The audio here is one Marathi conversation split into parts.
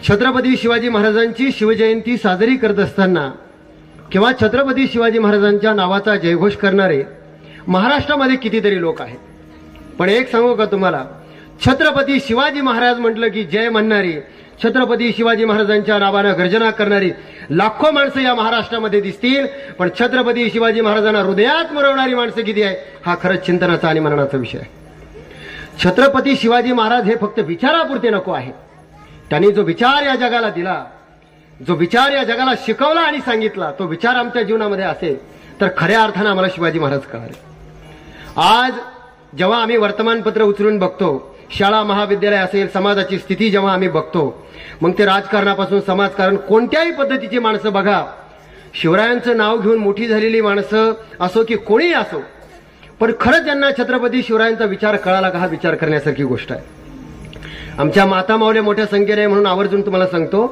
छत्रपती शिवाजी महाराजांची शिवजयंती साजरी करत असताना किंवा छत्रपती शिवाजी महाराजांच्या नावाचा जयघोष करणारे महाराष्ट्रामध्ये कितीतरी लोक आहेत. पण एक सांगू का तुम्हाला, छत्रपती शिवाजी महाराज म्हटलं की जय म्हणणारी, छत्रपती शिवाजी महाराजांच्या नावानं गर्जना करणारी लाखो माणसं या महाराष्ट्रामध्ये दिसतील, पण छत्रपती शिवाजी महाराजांना हृदयात मुरवणारी माणसं किती आहे हा खरंच चिंतनाचा आणि मननाचा विषय आहे. छत्रपती शिवाजी महाराज हे फक्त विचारापुरते नको आहे. त्यांनी जो विचार या जगाला दिला, जो विचार या जगाला शिकवला आणि सांगितला, तो विचार आमच्या जीवनामध्ये असेल तर खऱ्या अर्थानं आम्हाला शिवाजी महाराज कळाले. आज जेव्हा आम्ही वर्तमानपत्र उचलून बघतो, शाळा महाविद्यालय असेल, समाजाची स्थिती जेव्हा आम्ही बघतो, मग ते राजकारणापासून समाजकारण कोणत्याही पद्धतीची माणसं बघा, शिवरायांचं नाव घेऊन मोठी झालेली माणसं असो की कोणीही असो, पण खरंच ज्यांना छत्रपती शिवरायांचा विचार कळाला का हा विचार करण्यासारखी गोष्ट आहे. आमच्या माता माऊल्या मोठ्या संख्येने म्हणून आवर्जून तुम्हाला सांगतो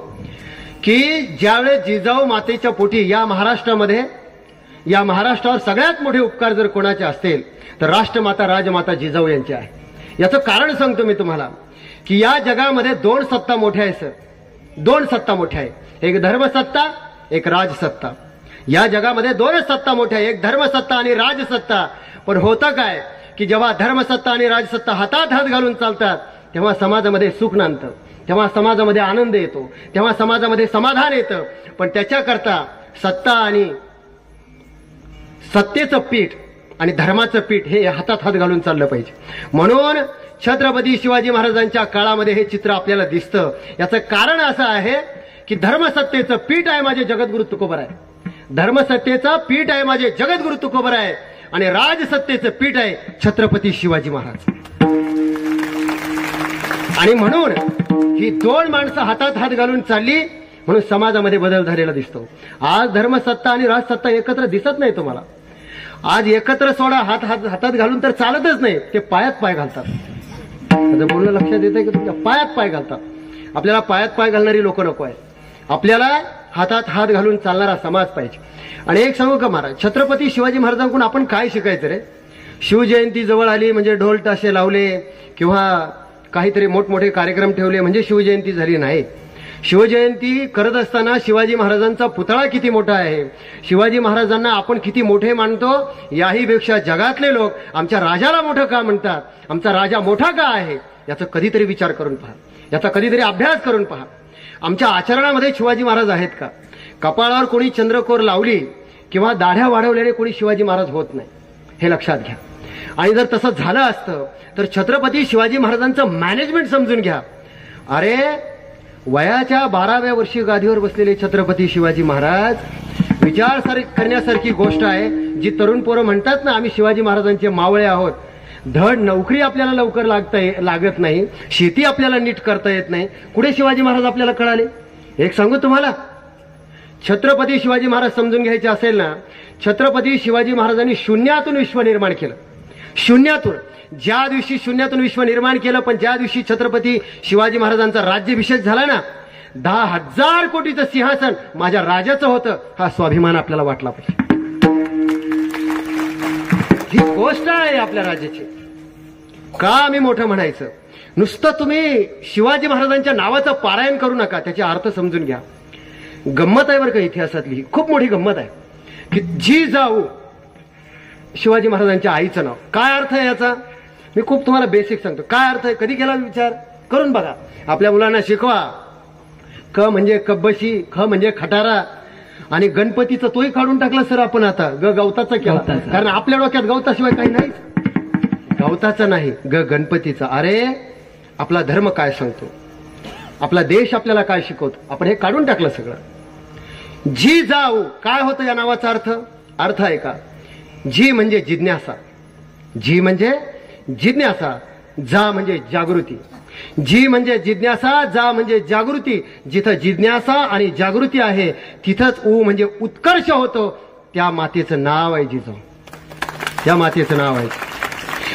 की ज्यावेळेस जिजाऊ मातेच्या पोटी या महाराष्ट्रावर सगळ्यात मोठे उपकार जर कोणाचे असतील तर राष्ट्रमाता राजमाता जिजाऊ यांचे आहे. याचं कारण सांगतो मी तुम्हाला की या जगामध्ये दोन सत्ता मोठ्या आहे सर, दोन सत्ता मोठ्या आहे, एक धर्मसत्ता एक राजसत्ता. या जगामध्ये दोनच सत्ता मोठ्या आहे, एक धर्मसत्ता आणि राजसत्ता. पण होतं काय की जेव्हा धर्मसत्ता आणि राजसत्ता हातात हात घालून चालतात तेव्हा समाजामध्ये सुख नांदतं, तेव्हा समाजामध्ये आनंद येतो, तेव्हा समाजामध्ये समाधान येतं. पण त्याच्याकरता सत्ता आणि सत्तेचं पीठ आणि धर्माचं पीठ हे हातात हात घालून चाललं पाहिजे. म्हणून छत्रपती शिवाजी महाराजांच्या काळामध्ये हे चित्र आपल्याला दिसतं. याचं कारण असं आहे की धर्मसत्तेचं पीठ आहे माझे जगद्गुरु तुकोबर आहे, धर्मसत्तेचं पीठ आहे माझे जगद्गुरु तुकोबर आहे, आणि राजसत्तेचं पीठ आहे छत्रपती शिवाजी महाराज. आणि म्हणून ही दोन माणसं हातात हात घालून चालली म्हणून समाजामध्ये बदल झालेला दिसतो. आज धर्मसत्ता आणि राजसत्ता एकत्र दिसत नाही तुम्हाला. आज एकत्र सोडा हातात घालून तर चालतच नाही, ते पायात पाय घालतात. माझं बोलणं लक्षात येतंय की तुमच्या पायात पाय घालतात. आपल्याला पायात पाय घालणारी लोक नको आहे, आपल्याला हातात हात घालून चालणारा समाज पाहिजे. आणि एक सांगू का महाराज, छत्रपती शिवाजी महाराजांकडून आपण काय शिकायचं रे? शिवजयंती जवळ आली म्हणजे ढोल ताशे लावले किंवा काहीतरी मोठमोठे कार्यक्रम ठेवले म्हणजे शिवजयंती झाली नाही. शिवजयंती करत असताना शिवाजी महाराजांचा पुतळा किती मोठा आहे, शिवाजी महाराजांना आपण किती मोठे मानतो, याहीपेक्षा जगातले लोक आमच्या राजाला मोठं का म्हणतात, आमचा राजा मोठा का आहे, याचा कधीतरी विचार करून पहा, याचा कधीतरी अभ्यास करून पहा. आमच्या आचरणामध्ये शिवाजी महाराज आहेत का? कपाळावर कोणी चंद्रकोर लावली किंवा दाढ्या वाढवल्याने कोणी शिवाजी महाराज होत नाही, हे लक्षात घ्या. आणि जर तसं झालं असतं तर छत्रपती शिवाजी महाराजांचं मॅनेजमेंट समजून घ्या. अरे वयाच्या 12व्या वर्षी गादीवर बसलेले छत्रपती शिवाजी महाराज विचार करण्यासारखी गोष्ट आहे. जी तरुण पोरं म्हणतात ना आम्ही शिवाजी महाराजांचे मावळे आहोत, धड नोकरी आपल्याला लवकर लागत नाही, शेती आपल्याला नीट करता येत नाही, कुठे शिवाजी महाराज आपल्याला कळाले? एक सांगू तुम्हाला, छत्रपती शिवाजी महाराज समजून घ्यायचे असेल ना, छत्रपती शिवाजी महाराजांनी शून्यातून विश्व निर्माण केलं. शून्यातून, ज्या दिवशी शून्यातून विश्व निर्माण केलं, पण ज्या दिवशी छत्रपती शिवाजी महाराजांचा राज्याभिषेक झाला ना, 10,000 कोटीचं सिंहासन माझ्या राजाचं होतं, हा स्वाभिमान आपल्याला वाटला पाहिजे. ही गोष्ट आहे आपल्या राजाची. का आम्ही मोठं म्हणायचं? नुसतं तुम्ही शिवाजी महाराजांच्या नावाचं पारायण करू नका, त्याचे अर्थ समजून घ्या. गंमत आहे बरं का इतिहासातली, खूप मोठी गंमत आहे की जिजाऊ शिवाजी महाराजांच्या आईचं नाव. काय अर्थ आहे याचा? मी खूप तुम्हाला बेसिक सांगतो काय अर्थ आहे. कधी केला विचार करून बघा, आपल्या मुलांना शिकवा. क म्हणजे कब्बशी, ख म्हणजे खटारा, आणि गणपतीचं तोही काढून टाकला सर आपण आता, गवताचा केला, कारण आपल्या डोक्यात गवताशिवाय काही नाही, गवताचा नाही, गणपतीचा. अरे आपला धर्म काय सांगतो, आपला देश आपल्याला काय शिकवतो, आपण हे काढून टाकलं सगळं. जिजाऊ काय होतं या नावाचा अर्थ? अर्थ आहे का? जी म्हणजे जिज्ञासा, जी म्हणजे जिज्ञासा, जा म्हणजे जागृती. जी म्हणजे जिज्ञासा, जा म्हणजे जागृती. जिथं जिज्ञासा आणि जागृती आहे तिथंच ऊ म्हणजे उत्कर्ष होतो. त्या मातेचं नाव आहे जिजाऊ, त्या मातेचं नाव आहे.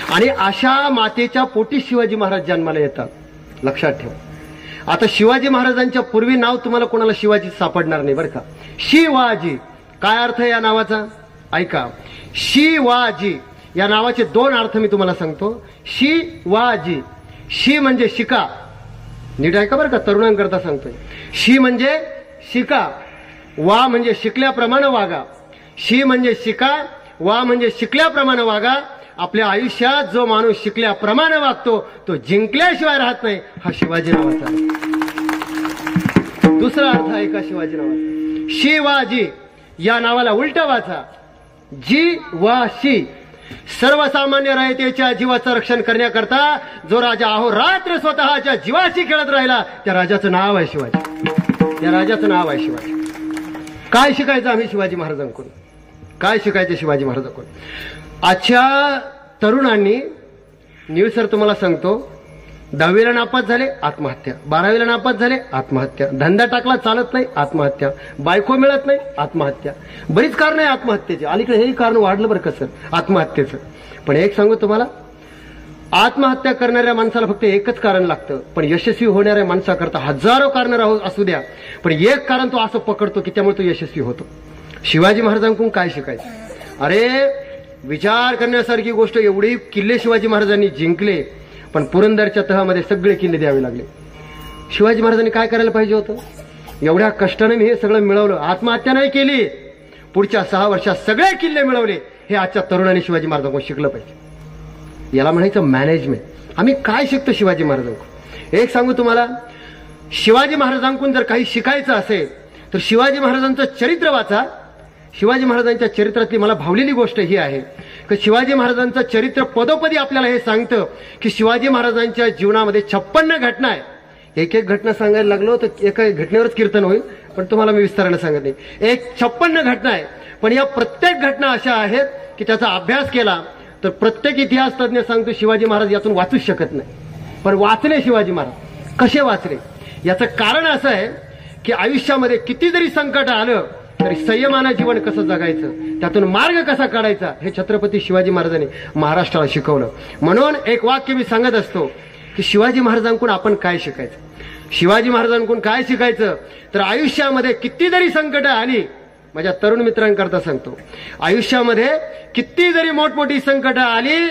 आणि अशा मातेच्या पोटी शिवाजी महाराज जन्माला येतात, लक्षात ठेवा. आता शिवाजी महाराजांच्या पूर्वी नाव तुम्हाला कोणाला शिवाजी सापडणार नाही बरं का. शिवाजी काय अर्थ आहे या नावाचा? ऐका, शिवाजी या नावाचे दोन अर्थ मी तुम्हाला सांगतो. शिवाजी, शी म्हणजे शिका, नीट ऐका बरं का, तरुणांकरता सांगतोय. शी म्हणजे शिका, वा म्हणजे शिकल्याप्रमाणे वागा. शी म्हणजे शिका, वा म्हणजे शिकल्याप्रमाणे वागा. आपल्या आयुष्यात जो माणूस शिकल्याप्रमाणे वागतो तो जिंकल्याशिवाय राहत नाही. हा शिवाजी नावाचा आहे. दुसरा अर्थ आहे का शिवाजी नावाचा? शी वा जी या नावाला उलट वाचा. जी वा शी. सर्वसामान्य रयतेच्या जीवाचं रक्षण करण्याकरता जो राजा अहोरात्र स्वतःच्या जीवाशी खेळत राहिला त्या राजाचं नाव आहे शिवाजी. त्या राजाचं नाव आहे शिवाजी. काय शिकायचं आम्ही शिवाजी महाराजांकडून? काय शिकायचं शिवाजी महाराजांकडून? आजच्या तरुणांनी, निळसर तुम्हाला सांगतो, 10वीला नापास झाले आत्महत्या, 12वीला नापास झाले आत्महत्या, धंदा टाकला चालत नाही आत्महत्या, बायको मिळत नाही आत्महत्या. बरीच कारण आहे आत्महत्येची. अलीकडे हेही कारण वाढलं बरं का सर आत्महत्येचं. पण एक सांगू तुम्हाला, आत्महत्या करणाऱ्या माणसाला फक्त एकच कारण लागतं, पण यशस्वी होणाऱ्या माणसाकरता हजारो कारण असू द्या, पण एक कारण तो असं पकडतो की त्यामुळे तो यशस्वी होतो. शिवाजी महाराजांकडून काय शिकायचं? अरे विचार करण्यासारखी गोष्ट, एवढी किल्ले शिवाजी महाराजांनी जिंकले, पण पुरंदरच्या तहामध्ये सगळे किल्ले द्यावे लागले. शिवाजी महाराजांनी काय करायला पाहिजे होतं? एवढ्या कष्टाने मी हे सगळं मिळवलं, आत्महत्या नाही केली, पुढच्या 6 वर्षात सगळे किल्ले मिळवले. हे आजच्या तरुणांनी शिवाजी महाराजांकडून शिकलं पाहिजे. याला म्हणायचं मॅनेजमेंट. आम्ही काय शिकतो शिवाजी महाराजांकडून? एक सांगू तुम्हाला, शिवाजी महाराजांकडून जर काही शिकायचं असेल तर शिवाजी महाराजांचं चरित्र वाचा. शिवाजी महाराजांच्या चरित्रातली मला भावलेली गोष्ट ही आहे की शिवाजी महाराजांचं चरित्र पदोपदी आपल्याला हे सांगतं की शिवाजी महाराजांच्या जीवनामध्ये 56 घटना आहे. एक एक घटना सांगायला लागलो तर एका घटनेवरच कीर्तन होईल, पण तुम्हाला मी विस्ताराने सांगत नाही. 56 घटना आहे, पण या प्रत्येक घटना अशा आहेत की त्याचा अभ्यास केला तर प्रत्येक इतिहास तज्ञ सांगतो शिवाजी महाराज यातून वाचूच शकत नाही. पण वाचले शिवाजी महाराज. कसे वाचले? याचं कारण असं आहे की आयुष्यामध्ये किती जरी संकट आलं तरी संयमानं जीवन कसं जगायचं, त्यातून मार्ग कसा काढायचा, हे छत्रपती शिवाजी महाराजांनी महाराष्ट्राला शिकवलं. म्हणून एक वाक्य मी सांगत असतो की शिवाजी महाराजांकडून आपण काय शिकायचं? शिवाजी महाराजांकडून काय शिकायचं तर आयुष्यामध्ये किती जरी संकट आली, माझ्या तरुण मित्रांकरता सांगतो, आयुष्यामध्ये किती जरी मोठमोठी संकट आली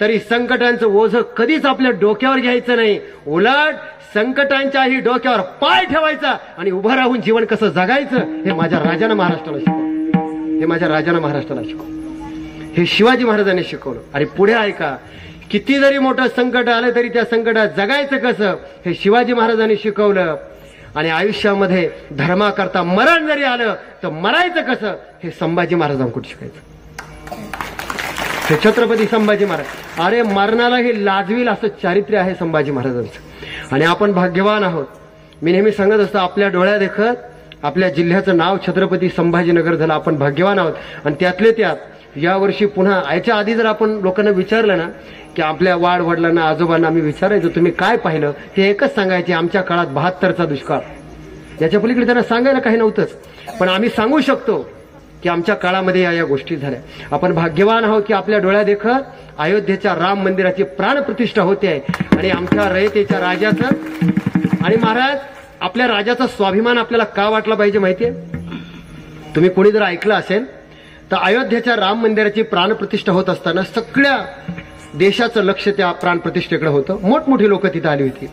तरी संकटांचं ओझं कधीच आपल्या डोक्यावर घ्यायचं नाही. उलट संकटांच्याही डोक्यावर पाय ठेवायचा आणि उभं राहून जीवन कसं जगायचं हे माझ्या राजानं महाराष्ट्राला शिकवलं. हे माझ्या राजानं महाराष्ट्राला शिकवलं. हे शिवाजी महाराजांनी शिकवलं. आणि पुढे ऐका, किती जरी मोठं संकट आलं तरी त्या संकटात जगायचं कसं हे शिवाजी महाराजांनी शिकवलं. आणि आयुष्यामध्ये धर्माकरता मरण जरी आलं तर मरायचं कसं हे संभाजी महाराजांकडून शिकायचं. हे छत्रपती संभाजी महाराज. अरे मरणाला हे लाजवील असं चारित्र्य आहे संभाजी महाराजांचं. आणि आपण भाग्यवान आहोत. मी नेहमी सांगत असतो, आपल्या डोळ्या देखत आपल्या जिल्ह्याचं नाव छत्रपती संभाजीनगर झालं. आपण भाग्यवान आहोत. आणि त्यातले त्यात यावर्षी पुन्हा, याच्या आधी जर आपण लोकांना विचारलं ना की आपल्या वाड वडिलांना आजोबांना आम्ही विचारायचो तुम्ही काय पाहिलं, ते एकच सांगायचे आमच्या काळात 72चा दुष्काळ. याच्या पलीकडे त्यांना सांगायला काही नव्हतंच, पण आम्ही सांगू शकतो की आमच्या काळामध्ये या गोष्टी झाल्या. आपण भाग्यवान आहोत की आपल्या डोळ्या देखत अयोध्येच्या राम मंदिराची प्राणप्रतिष्ठा होते आहे. आणि आमच्या रयतेच्या राजाचं आणि महाराज आपल्या राजाचा स्वाभिमान आपल्याला का वाटला पाहिजे माहितीये? तुम्ही कोणी जर ऐकलं असेल तर अयोध्येच्या राम मंदिराची प्राणप्रतिष्ठा होत असताना सगळ्या देशाचं लक्ष त्या प्राणप्रतिष्ठेकडे होतं. मोठमोठी लोक तिथं आली होती.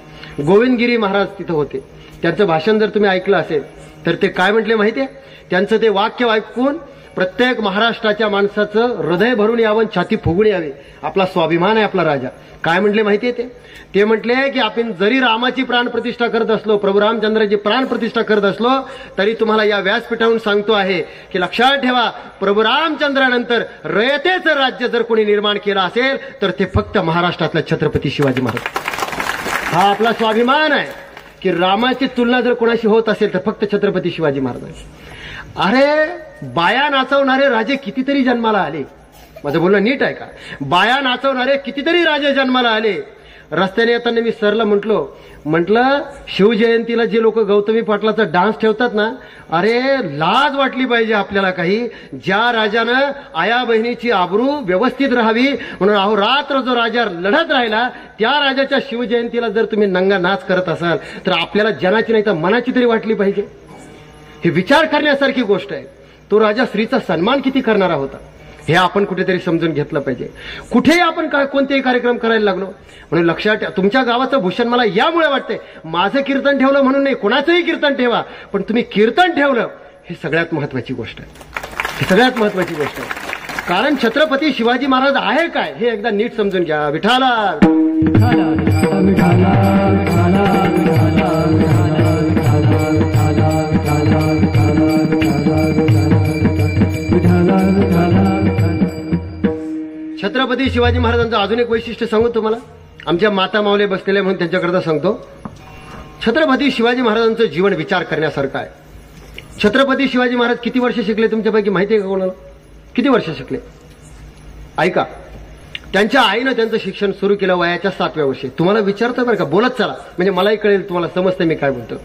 गोविंदगिरी महाराज तिथं होते. त्यांचं भाषण जर तुम्ही ऐकलं असेल तर ते काय म्हटले माहितीये? त्यांचं ते वाक्य ऐकून प्रत्येक महाराष्ट्राच्या माणसाचं हृदय भरून यावं, छाती फुगून यावी. आपला स्वाभिमान आहे आपला राजा. काय म्हटले माहितीये ते म्हटले की आपण जरी रामाची प्राणप्रतिष्ठा करत असलो, प्रभू रामचंद्राची प्राणप्रतिष्ठा करत असलो तरी तुम्हाला या व्यासपीठावरून सांगतो आहे की लक्षात ठेवा, प्रभू रामचंद्रानंतर रयतेचं राज्य जर कोणी निर्माण केलं असेल तर ते फक्त महाराष्ट्रातला छत्रपती शिवाजी महाराज. हा आपला स्वाभिमान आहे की रामाची तुलना जर कोणाशी होत असेल तर फक्त छत्रपती शिवाजी महाराज. अरे बाया नाचवणारे राजे कितीतरी जन्माला आले. माझं बोलणं नीट आहे का? बाया नाचवणारे कितीतरी राजे जन्माला आले. रस्त्याने येताना मी सरला म्हटलं शिवजयंतीला जे लोक गौतमी पाटलाचा डान्स ठेवतात ना, अरे लाज वाटली पाहिजे आपल्याला काही. ज्या राजानं आया बहिणीची आबरू व्यवस्थित राहावी म्हणून अहोरात्र जो राजा लढत राहिला, त्या राजाच्या शिवजयंतीला जर तुम्ही नंगा नाच करत असाल तर आपल्याला जनाची नाही तर मनाची तरी वाटली पाहिजे. हे विचार करण्यासारखी गोष्ट आहे. तो राजा स्त्रीचा सन्मान किती करणारा होता. हे आपण कुठेतरी समजून घेतलं पाहिजे. कुठेही आपण कोणतेही कार्यक्रम करायला लागलो म्हणून लक्षात ठेवा, तुमच्या गावाचं भूषण मला यामुळे वाटतंय, माझं कीर्तन ठेवलं म्हणून नाही, कोणाचंही कीर्तन ठेवा, पण तुम्ही कीर्तन ठेवलं हे सगळ्यात महत्वाची गोष्ट आहे. ही सगळ्यात महत्वाची गोष्ट आहे. कारण छत्रपती शिवाजी महाराज आहे काय हे एकदा नीट समजून घ्या. विठाला छत्रपती शिवाजी महाराजांचं अजून एक वैशिष्ट्य सांगू तुम्हाला. आमच्या माता माऊली बसलेले म्हणून त्यांच्याकरता सांगतो. छत्रपती शिवाजी महाराजांचं जीवन विचार करण्यासारखं आहे. छत्रपती शिवाजी महाराज किती वर्ष शिकले तुमच्यापैकी माहिती आहे का कोणाला? किती वर्ष शिकले? ऐका, त्यांच्या आईनं त्यांचं शिक्षण सुरू केलं वयाच्या 7व्या वर्षी. तुम्हाला विचारतोय बरं का, बोलत चला म्हणजे मलाही कळेल, तुम्हाला समजतं मी काय बोलतो.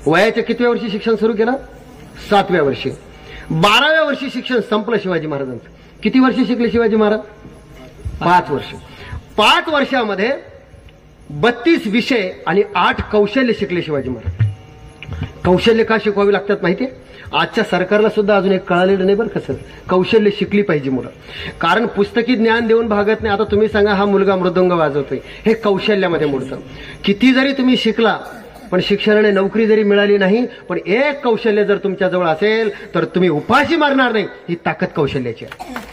वयाच्या कितव्या वर्षी शिक्षण सुरू केलं? 7व्या वर्षी. 12व्या वर्षी शिक्षण संपलं शिवाजी महाराजांचं. किती वर्ष शिकले शिवाजी महाराज? 5 वर्ष. 5 वर्षामध्ये 32 विषय आणि 8 कौशल्य शिकले शिवाजी महाराज. कौशल्य का शिकवावी लागतात माहितीये? आजच्या सरकारला सुद्धा अजून एक कळालेलं नाही बरं कसं, कौशल्य शिकली पाहिजे मुलं. कारण पुस्तकी ज्ञान देऊन भागत नाही. आता तुम्ही सांगा, हा मुलगा मृदंग वाजवतोय, हे कौशल्यामध्ये मोडतं. किती जरी तुम्ही शिकला पण शिक्षणाने नोकरी जरी मिळाली नाही, पण एक कौशल्य जर तुमच्याजवळ असेल तर तुम्ही उपाशी मारणार नाही. ही ताकद कौशल्याची आहे.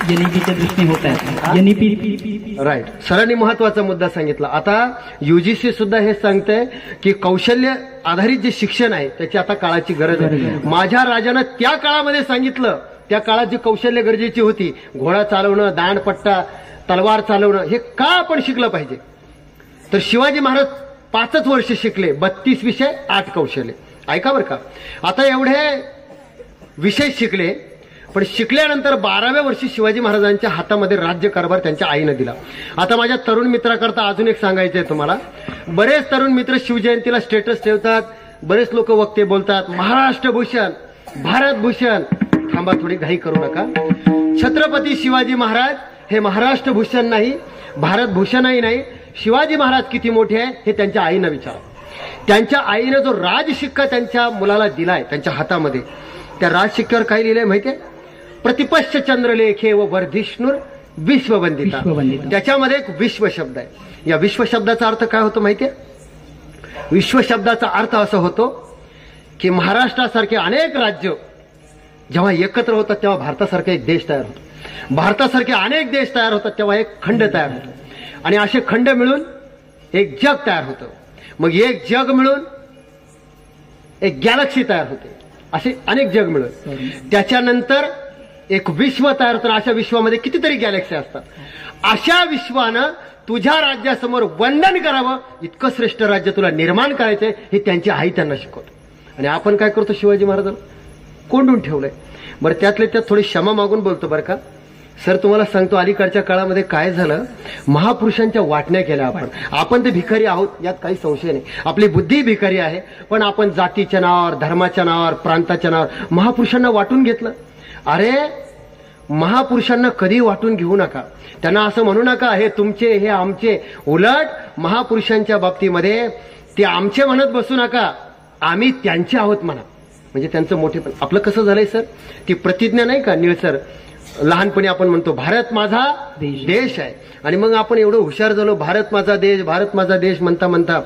एनईपीच्या दृष्टीने होत आहे. NEP right. सरांनी महत्वाचा मुद्दा सांगितला. आता युजीसी सुद्धा हे सांगतंय की कौशल्य आधारित जे शिक्षण आहे त्याची आता काळाची गरज आहे. माझ्या राजानं त्या काळामध्ये सांगितलं, त्या काळात जी कौशल्य गरजेची होती, घोडा चालवणं, दांडपट्टा, तलवार चालवणं, हे का आपण शिकलं पाहिजे. तर शिवाजी महाराज 5च वर्ष शिकले, 32 विषय 8 कौशल्य. ऐका बरं का, आता एवढे विषय शिकले, पण शिकल्यानंतर 12व्या वर्षी शिवाजी महाराजांच्या हातामध्ये राज्यकारभार त्यांच्या आईनं दिला. आता माझ्या तरुण मित्राकरता अजून एक सांगायचंय तुम्हाला. बरेच तरुण मित्र शिवजयंतीला स्टेटस ठेवतात, बरेच लोक वक्ते बोलतात महाराष्ट्र भूषण, भारत भूषण. थांबा, थोडी घाई करू नका. छत्रपती शिवाजी महाराज हे महाराष्ट्र भूषण नाही, भारत भूषणही नाही. शिवाजी महाराज किती मोठे आहे हे त्यांच्या आईनं विचारा. त्यांच्या आईनं जो राजशिक्का त्यांच्या मुलाला दिलाय त्यांच्या हातामध्ये, त्या राजशिक्क्यावर काय लिहिलंय माहितीये? प्रतिपश्च चंद्रलेखे व वर्धिष्णुर विश्ववंदिता. त्याच्यामध्ये एक विश्व शब्द आहे. या विश्व शब्दाचा अर्थ काय होतो माहितीये? विश्व शब्दाचा अर्थ असा होतो की महाराष्ट्रासारखे अनेक राज्य जेव्हा एकत्र होतात तेव्हा भारतासारखा एक देश तयार होतो. भारतासारखे अनेक देश तयार होतात तेव्हा एक खंड तयार होतो. आणि असे खंड मिळून एक जग तयार होतं. मग एक जग मिळून एक गॅलेक्सी तयार होते. असे अनेक जग मिळून त्याच्यानंतर एक विश्व तयार होतं. अशा विश्वामध्ये कितीतरी गॅलेक्सी असतात. अशा विश्वानं तुझ्या राज्यासमोर वंदन करावं, इतकं श्रेष्ठ राज्य तुला निर्माण करायचंय, हे त्यांची आई त्यांना शिकवतो. आणि आपण काय करतो? शिवाजी महाराजांना कोंडून ठेवलंय. बरं, त्यातले त्यात थोडी क्षमा मागून बोलतो बरं का सर. तुम्हाला सांगतो, अलीकडच्या काळामध्ये काय झालं, महापुरुषांच्या वाटण्या केल्या आपण ते भिकारी आहोत यात काही संशय नाही. आपली बुद्धी भिकारी आहे, पण आपण जातीच्या नावावर, धर्माच्या नावावर, प्रांताच्या नावावर महापुरुषांना वाटून घेतलं. अरे, महापुरुषांना कधी वाटून घेऊ नका. त्यांना असं म्हणू नका हे तुमचे, हे आमचे. उलट महापुरुषांच्या बाबतीमध्ये ते आमचे म्हणत बसू नका, आम्ही त्यांचे आहोत म्हणा. म्हणजे त्यांचं मोठेपण. आपलं कसं झालंय सर, ती प्रतिज्ञा नाही का निळसर, लहानपणी आपण म्हणतो भारत माझा देश आहे. आणि मग आपण एवढं हुशार झालो, भारत माझा देश, भारत माझा देश म्हणता म्हणता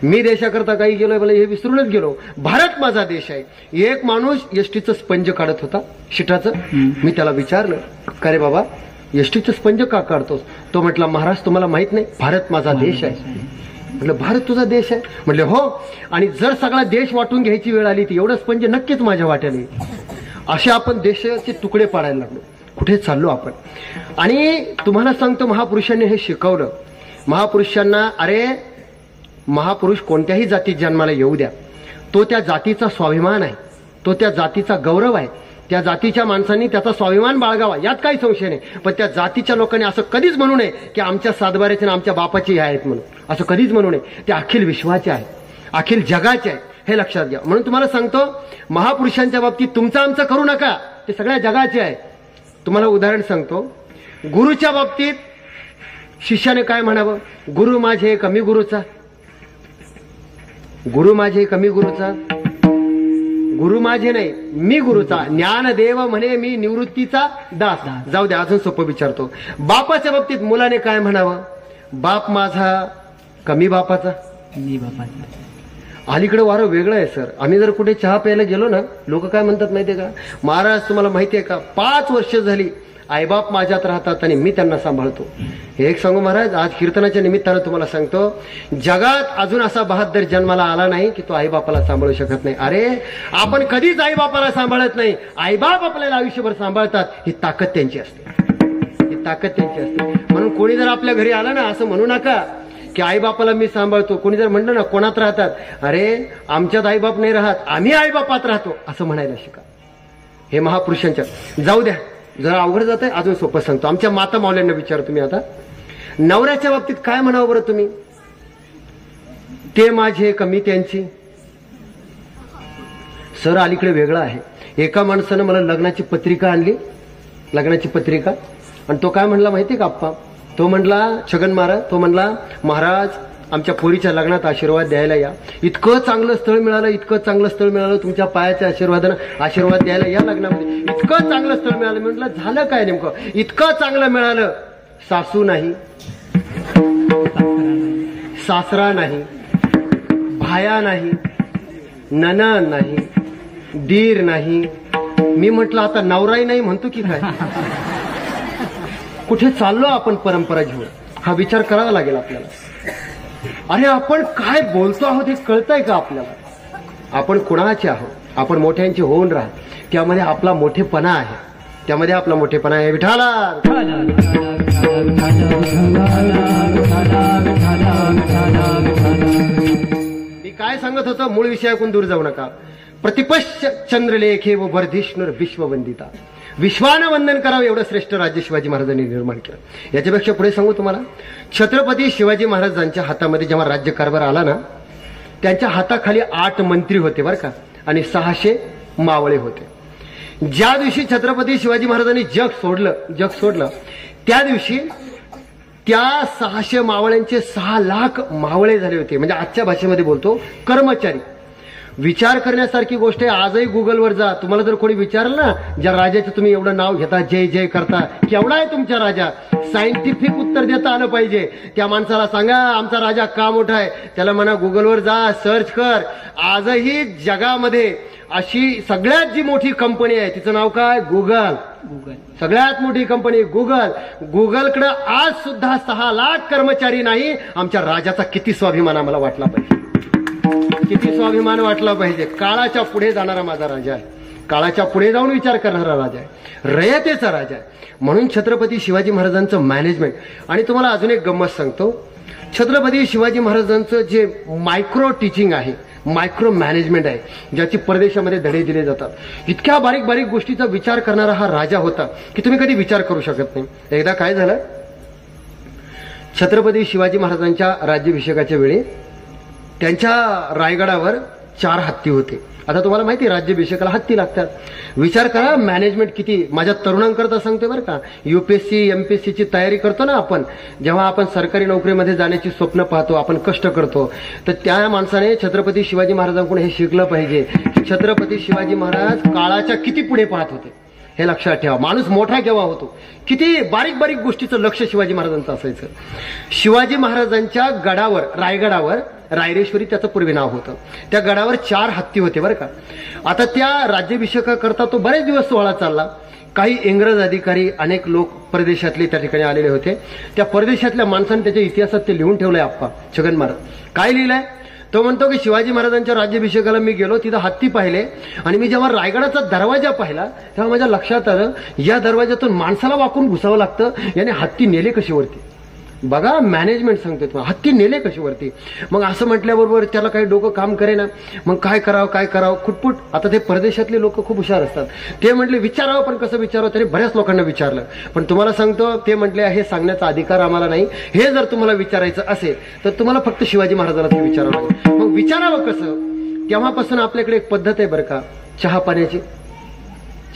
मी देशाकरता काही गेलोय मला हे विसरूनच गेलो. भारत माझा देश आहे. एक माणूस एसटीचं स्पंज काढत होता, शिटाचं. मी त्याला विचारलं, का रे बाबा एसटीचं स्पंज का काढतोस? तो म्हटला, महाराज तुम्हाला माहित नाही, भारत माझा देश आहे. म्हटलं, भारत तुझा देश आहे? म्हटले, हो. आणि जर सगळा देश वाटून घ्यायची वेळ आली ती एवढं स्पंज नक्कीच माझ्या वाट्याने. असे आपण देशाचे तुकडे पाडायला लागलो. कुठे चाललो आपण? आणि तुम्हाला सांगतो, महापुरुषांनी हे शिकवलं. महापुरुषांना, अरे महापुरुष कोणत्याही जातीत जन्माला येऊ द्या, तो त्या जातीचा स्वाभिमान आहे, तो त्या जातीचा गौरव आहे. त्या जातीच्या माणसांनी त्याचा स्वाभिमान बाळगावा, यात काही संशय नाही. पण त्या जातीच्या लोकांनी असं कधीच म्हणू नये की आमच्या सातबाऱ्याचे आणि आमच्या बापाचे आहेत म्हणून. असं कधीच म्हणू नये. ते अखिल विश्वाचे आहे, अखिल जगाचे आहे, हे लक्षात घ्या. म्हणून तुम्हाला सांगतो, महापुरुषांच्या बाबतीत तुमचं आमचं करू नका, ते सगळ्या जगाचे आहे. तुम्हाला उदाहरण सांगतो, गुरुच्या बाबतीत शिष्याने काय म्हणावं? गुरु माझे कमी, गुरुचा गुरु माझे कमी, गुरुचा. गुरु माझे नाही, मी गुरुचा. ज्ञानदेव म्हणे मी निवृत्तीचा दास. जाऊ द्या, अजून सोपं विचारतो. बापाच्या बाबतीत मुलाने काय म्हणावं? बाप माझा कमी बापाचा? मी बापाचा. अलीकडे वारं वेगळं आहे सर. आम्ही जर कुठे चहा प्यायला गेलो ना, लोक काय म्हणतात माहितीये का? महाराज तुम्हाला माहितीये का, 5 वर्ष झाली आईबाप माझ्यात राहतात आणि मी त्यांना सांभाळतो. हे एक सांगू महाराज, आज कीर्तनाच्या निमित्तानं तुम्हाला सांगतो, जगात अजून असा बहादर जन्माला आला नाही की तो आईबापाला सांभाळू शकत नाही. अरे आपण कधीच आईबापाला सांभाळत नाही, आईबाप आपल्याला आयुष्यभर सांभाळतात. ही ताकद त्यांची असते, ही ताकद त्यांची असते. म्हणून कोणी जर आपल्या घरी आलं ना, असं म्हणू नका की आईबापाला मी सांभाळतो. कोणी जर म्हणलं ना कोणात राहतात, अरे आमच्यात आईबाप नाही राहत, आम्ही आईबापात राहतो, असं म्हणायला शिका. हे महापुरुषांच्या. जाऊ द्या, जरा अवघड जात आहे, अजून सोपं सांगतो. आमच्या माता मावल्यांना विचार तुम्ही आता, नवऱ्याच्या बाबतीत काय म्हणावं बरं तुम्ही? ते माझे का मी त्यांची? सर अलीकडे वेगळं आहे. एका माणसानं मला लग्नाची पत्रिका आणली, लग्नाची पत्रिका, आणि तो काय म्हणला माहितीये का आप्पा? तो म्हणला, छगन महाराज, तो म्हणला, महाराज आमच्या पोरीच्या लग्नात आशीर्वाद द्यायला या. इतकं चांगलं स्थळ मिळालं, इतकं चांगलं स्थळ मिळालं, तुमच्या पायाच्या आशीर्वादानं आशीर्वाद द्यायला या लग्नामध्ये. इतकं चांगलं स्थळ मिळालं. म्हटलं झालं काय नेमकं? इतकं चांगलं मिळालं, सासू नाही, सासरा नाही, भाया नाही, नणंद नाही, दीर नाही. मी म्हटलं आता नवराही नाही म्हणतो की काय? कुठे चाललो आपण परंपरा घेऊन? हा विचार करावा लागेल आपल्याला. अरे आपण काय बोलतो आहोत हे कळतंय का आपल्याला? आपण कुणाचे आहोत? आपण मोठ्यांचे होऊन राहा. त्यामध्ये आपला मोठेपणा आहे, त्यामध्ये आपला मोठेपणा आहे. विठाला मी काय सांगत होतो, मूळ विषयाकडून दूर जाऊ नका. प्रतिपश्य चंद्रलेखे व वर्धिष्णुर विश्ववंदिता. विश्वानं वंदन करावं एवढं श्रेष्ठ राज्य शिवाजी महाराजांनी निर्माण केलं. याच्यापेक्षा पुढे सांगू तुम्हाला, छत्रपती शिवाजी महाराजांच्या हातामध्ये जेव्हा राज्यकारभार आला ना, त्यांच्या हाताखाली 8 मंत्री होते बरं का, आणि 600 मावळे होते. ज्या दिवशी छत्रपती शिवाजी महाराजांनी जग सोडलं त्या दिवशी त्या 600 मावळ्यांचे 6 लाख मावळे झाले होते. म्हणजे आजच्या भाषेमध्ये बोलतो कर्मचारी. विचार करण्यासारखी गोष्ट आहे. आजही गुगलवर जा, तुम्हाला जर कोणी विचारलं ना, ज्या राजाचं तुम्ही एवढं नाव घेता, जय जय करता, केवढा आहे तुमचा राजा, सायंटिफिक उत्तर देता आलं पाहिजे. त्या माणसाला सांगा आमचा राजा का मोठा आहे, त्याला म्हणा गुगलवर जा, सर्च कर. आजही जगामध्ये अशी सगळ्यात जी मोठी कंपनी आहे तिचं नाव काय? गुगल. सगळ्यात मोठी कंपनी गुगल. गुगलकडे आज सुद्धा 6 लाख कर्मचारी नाही. आमच्या राजाचा किती स्वाभिमान आम्हाला वाटला पाहिजे, किती स्वाभिमान वाटला पाहिजे. काळाच्या पुढे जाणारा माझा राजा आहे, काळाच्या पुढे जाऊन विचार करणारा राजा आहे, रयतेचा राजा आहे. म्हणून छत्रपती शिवाजी महाराजांचं मॅनेजमेंट. आणि तुम्हाला अजून एक गंमत सांगतो, छत्रपती शिवाजी महाराजांचं जे मायक्रो टीचिंग आहे, मायक्रो मॅनेजमेंट आहे, ज्याची परदेशामध्ये धडे दिले जातात, इतक्या बारीक बारीक गोष्टीचा विचार करणारा हा राजा होता की तुम्ही कधी विचार करू शकत नाही. एकदा काय झालं, छत्रपती शिवाजी महाराजांच्या राज्याभिषेकाच्या वेळी त्यांच्या रायगडावर 4 हत्ती होते. आता तुम्हाला माहिती आहे राज्याभिषेकाला हत्ती लागतात. विचार करा मॅनेजमेंट किती. माझ्या तरुणांकरता सांगते बरं का, UPSC MPSC ची तयारी करतो ना आपण, जेव्हा आपण सरकारी नोकरीमध्ये जाण्याची स्वप्न पाहतो, आपण कष्ट करतो, तर त्या माणसाने छत्रपती शिवाजी महाराजांकडून हे शिकलं पाहिजे की छत्रपती शिवाजी महाराज काळाच्या किती पुढे पाहत होते. हे लक्षात ठेवा. माणूस मोठा केव्हा होतो, किती बारीक बारीक गोष्टीचं लक्ष शिवाजी महाराजांचं असायचं. शिवाजी महाराजांच्या गडावर, रायगडावर, रायरेश्वरी त्याचं पूर्वी नाव होतं, त्या गडावर 4 हत्ती होते बरं का. आता त्या राज्याभिषेकाकरता तो बरेच दिवस सोहळा चालला. काही इंग्रज अधिकारी, अनेक लोक परदेशातले त्या ठिकाणी आलेले होते. त्या परदेशातल्या माणसाने त्याच्या इतिहासात ते लिहून ठेवलंय आप्पा छगन महाराज. काय लिहिलंय? तो म्हणतो की शिवाजी महाराजांच्या राज्याभिषेकाला मी गेलो, तिथं हत्ती पाहिले, आणि मी जेव्हा रायगडाचा दरवाजा पाहिला तेव्हा माझ्या लक्षात आलं, या दरवाजातून माणसाला वाकून घुसावं लागतं, याने हत्ती नेले कशी वरती. बघा मॅनेजमेंट सांगते तुम्हाला, हत्ती नेले कशी वरती. मग असं म्हटल्याबरोबर त्याला काही डोकं काम करेना. मग काय करावं खुटपुट. आता ते परदेशातले लोक खूप हुशार असतात. ते म्हटले विचारावं, पण कसं विचारावं, त्याने बऱ्याच लोकांना विचारलं. पण तुम्हाला सांगतो, ते म्हटले हे सांगण्याचा अधिकार आम्हाला नाही. हे जर तुम्हाला विचारायचं असेल तर तुम्हाला फक्त शिवाजी महाराजांना ते विचारावं लागेल. मग विचारावं कसं? तेव्हापासून आपल्याकडे एक पद्धत आहे बरं का, चहा पाण्याची,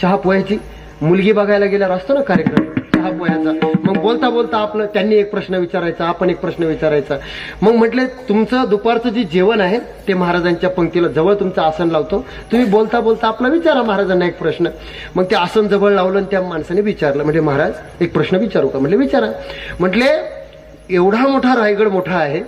चहा पोह्याची. मुलगी बघायला गेल्यावर असतो ना कार्यक्रम, हा पोह्याचा. मग बोलता बोलता आपलं त्यांनी एक प्रश्न विचारायचा, आपण एक प्रश्न विचारायचा. मग म्हटले तुमचं दुपारचं जे जेवण आहे ते महाराजांच्या पंक्तीला जवळ तुमचं आसन लावतो, तुम्ही बोलता बोलता आपला विचारा महाराजांना एक प्रश्न. मग ते आसन जवळ लावलं आणि त्या माणसाने विचारलं, म्हणजे महाराज एक प्रश्न विचारू का? म्हटले विचारा. म्हटले एवढा मोठा रायगड मोठा आहे,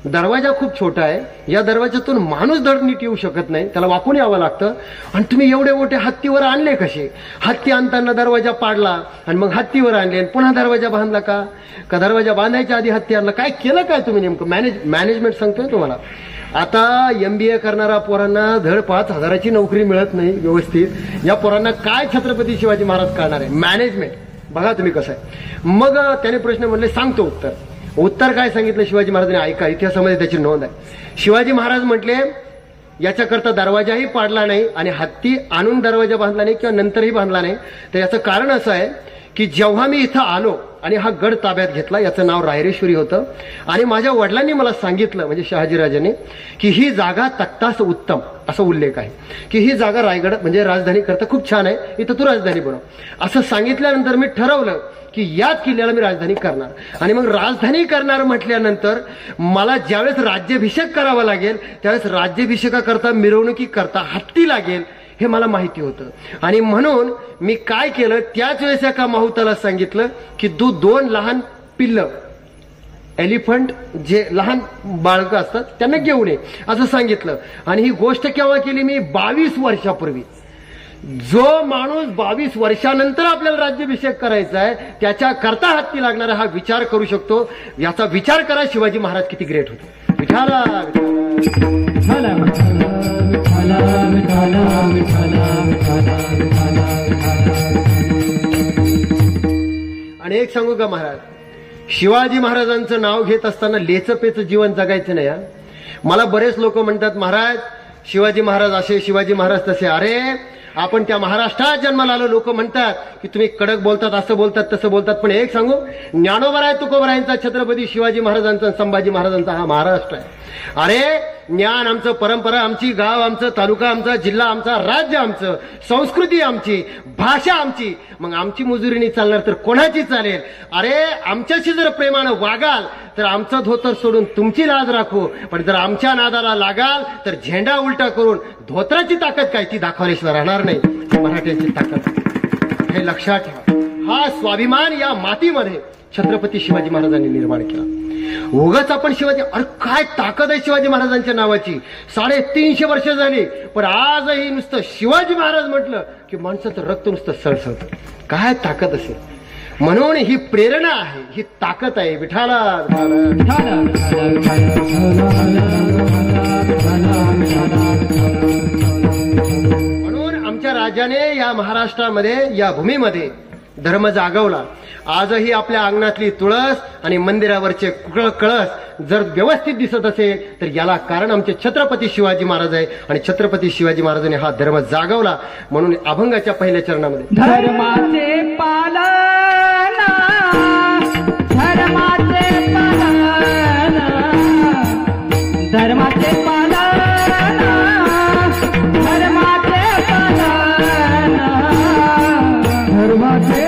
दरवाजा खूप छोटा आहे, या दरवाजातून माणूस धड नीट येऊ शकत नाही, त्याला वाकून यावं लागतं, आणि तुम्ही एवढे मोठे हत्तीवर आणले कसे? हत्ती आणताना दरवाजा पाडला आणि मग हत्तीवर आणले आणि पुन्हा दरवाजा बांधला का? का दरवाजा बांधायच्या आधी हत्ती आणला? काय केलं काय तुम्ही नेमकं? मॅनेजमेंट सांगतोय तुम्हाला. आता MBA करणारा पोरांना धड 5,000ची नोकरी मिळत नाही व्यवस्थित, या पोरांना काय छत्रपती शिवाजी महाराज करणार आहे? मॅनेजमेंट बघा तुम्ही कसं आहे. मग त्याने प्रश्न म्हटले सांगतो उत्तर काय सांगितलं शिवाजी महाराजांनी? ऐका, इतिहासामध्ये त्याची नोंद आहे. शिवाजी महाराज म्हटले याच्याकरता दरवाजाही पाडला नाही आणि हत्ती आणून दरवाजा बांधला नाही किंवा नंतरही बांधला नाही. तर याचं कारण असं आहे की जेव्हा मी इथं आलो आणि हा गड ताब्यात घेतला, याचं नाव रायरेश्वरी होतं, आणि माझ्या वडिलांनी मला सांगितलं म्हणजे शहाजीराजांनी की ही जागा तख्तास उत्तम, असा उल्लेख आहे की ही जागा रायगड म्हणजे राजधानी करता खूप छान आहे, इथं तू राजधानी बनव. असं सांगितल्यानंतर मी ठरवलं की याच किल्ल्याला मी राजधानी करणार. आणि मग राजधानी करणार म्हटल्यानंतर मला ज्यावेळेस राज्याभिषेक करावा लागेल त्यावेळेस राज्याभिषेकाकरता मिरवणुकीकरता हत्ती लागेल हे मला माहिती होतं. आणि म्हणून मी काय केलं, त्याच वेळेस एका माहुताला सांगितलं की तू 2 लहान पिल्ल एलिफंट जे लहान बाळकं असतात त्यांना घेऊन ये असं सांगितलं. आणि ही गोष्ट केव्हा केली मी? 22 वर्षापूर्वी. जो माणूस 22 वर्षानंतर आपल्याला राज्याभिषेक करायचा आहे त्याच्या करता हत्ती लागणारा हा विचार करू शकतो. याचा विचार करा शिवाजी महाराज किती ग्रेट होते. विठाला आणि एक सांगू का महाराज, शिवाजी महाराजांचं नाव घेत असताना लेचपेचं जीवन जगायचं नाही. मला बरेच लोक म्हणतात महाराज शिवाजी महाराज असे, शिवाजी महाराज तसे. अरे आपण त्या महाराष्ट्रात जन्माला आलो, लोक म्हणतात की तुम्ही कडक बोलतात, असं बोलतात, तसं बोलतात. पण एक सांगू, ज्ञानोबराय तुकोबरायांचा छत्रपती शिवाजी महाराजांचा संभाजी महाराजांचा हा महाराष्ट्र आहे. अरे ज्ञान आमचं, परंपरा आमची, गाव आमचं, तालुका आमचा, जिल्हा आमचा, राज्य आमचं, संस्कृती आमची, भाषा आमची. मग आमची मुजुरीने चालणार तर कोणाची चालेल? अरे आमच्याशी जर प्रेमानं वागाल तर आमचं धोतर सोडून तुमची लाज राखू, पण जर आमच्या नादाला लागाल तर झेंडा उलटा करून धोत्राची ताकद काय ती दाखवल्याशिवाय राहणार नाही. मराठ्यांची ताकद हे लक्षात ठेवा. हा स्वाभिमान या मातीमध्ये छत्रपती शिवाजी महाराजांनी निर्माण केला. उगाच आपण शिवाजी, अरे काय ताकद आहे शिवाजी महाराजांच्या नावाची. 350 वर्ष झाली पण आजही नुसतं शिवाजी महाराज म्हटलं की माणसाचं रक्त नुसतं सळसळतं. काय ताकद असेल. म्हणून ही प्रेरणा आहे, ही ताकद आहे. विठाला म्हणून आमच्या राजाने या महाराष्ट्रामध्ये, या भूमीमध्ये धर्म जागवला. आजही आपल्या अंगणातली तुळस आणि मंदिरावरचे कळस जर व्यवस्थित दिसत असेल तर याला कारण आमचे छत्रपती शिवाजी महाराज आहे. आणि छत्रपती शिवाजी महाराजांनी हा धर्म जागवला. म्हणून अभंगाच्या पहिल्या चरणामध्ये धर्माचे पालन, धर्माचे पालन, धर्माचे पालन, धर्माचे पालन, धर्माचे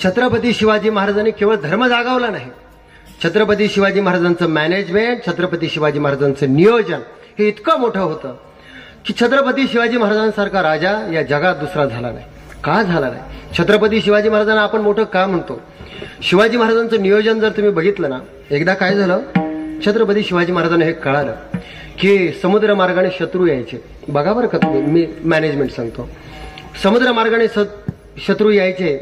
छत्रपती शिवाजी महाराजांनी केवळ धर्म जागवला नाही, छत्रपती शिवाजी महाराजांचं मॅनेजमेंट, छत्रपती शिवाजी महाराजांचं नियोजन हे इतकं मोठं होतं की छत्रपती शिवाजी महाराजांसारखा राजा या जगात दुसरा झाला नाही. का झाला नाही? छत्रपती शिवाजी महाराजांना आपण मोठं का म्हणतो? शिवाजी महाराजांचं नियोजन जर तुम्ही बघितलं ना, एकदा काय झालं, छत्रपती शिवाजी महाराजांना हे कळालं की समुद्र मार्गाने शत्रू यायचे. बघा बरं का तुम्ही, मी मॅनेजमेंट सांगतो. समुद्र मार्गाने शत्रू यायचे,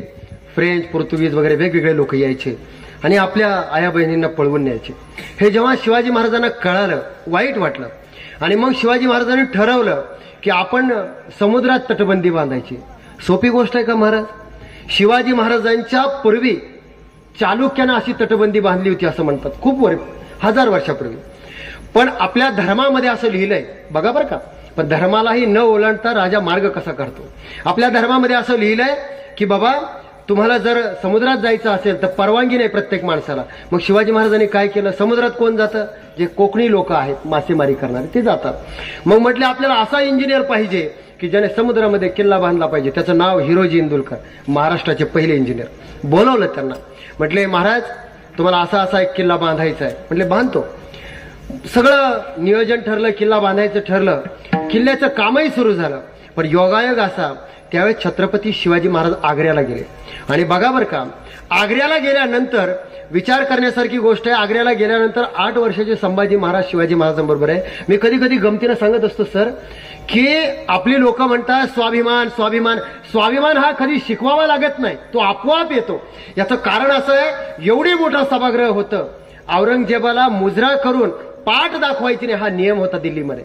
फ्रेंच, पोर्तुगीज वगैरे वेगवेगळे लोक यायचे आणि आपल्या आया बहिणींना पळवून न्यायचे. हे जेव्हा शिवाजी महाराजांना कळालं, वाईट वाटलं आणि मग शिवाजी महाराजांनी ठरवलं की आपण समुद्रात तटबंदी बांधायची. सोपी गोष्ट आहे का महाराज? शिवाजी महाराजांच्या पूर्वी चालुक्यानं अशी तटबंदी बांधली होती असं म्हणतात, खूप 1000 वर्षापूर्वी. पण आपल्या धर्मामध्ये असं लिहिलंय, बघा बरं का, पण धर्मालाही न ओलांडता राजा मार्ग कसा काढतो. आपल्या धर्मामध्ये असं लिहिलंय की बाबा तुम्हाला जर समुद्रात जायचं असेल तर परवानगी नाही प्रत्येक माणसाला. मग शिवाजी महाराजांनी काय केलं? समुद्रात कोण जातं? जे कोकणी लोक आहेत मासेमारी करणारे ते जातात. मग म्हटले आपल्याला असा इंजिनियर पाहिजे की ज्याने समुद्रामध्ये किल्ला बांधला पाहिजे. त्याचं नाव हिरोजी इंदुलकर, महाराष्ट्राचे पहिले इंजिनियर. बोलवलं त्यांना, म्हटले महाराज तुम्हाला असा असा एक किल्ला बांधायचा आहे. म्हटले बांधतो. सगळं नियोजन ठरलं, किल्ला बांधायचं ठरलं, किल्ल्याचं कामही सुरू झालं. पण योगायोग असा, त्यावेळेस छत्रपती शिवाजी महाराज आग्र्याला गेले. आणि बघा बरं का, आग्र्याला गेल्यानंतर विचार करण्यासारखी गोष्ट आहे. आग्र्याला गेल्यानंतर 8 वर्षाचे संभाजी महाराज शिवाजी महाराजांबरोबर आहे. मी कधी कधी गमतीनं सांगत असतो सर की आपली लोक म्हणतात स्वाभिमान स्वाभिमान. स्वाभिमान हा कधी शिकवावा लागत नाही, तो आपोआप येतो. याचं कारण असं आहे, एवढी मोठा सभागृह होतं, औरंगजेबाला मुजरा करून पाठ दाखवायची नाही हा नियम होता दिल्लीमध्ये.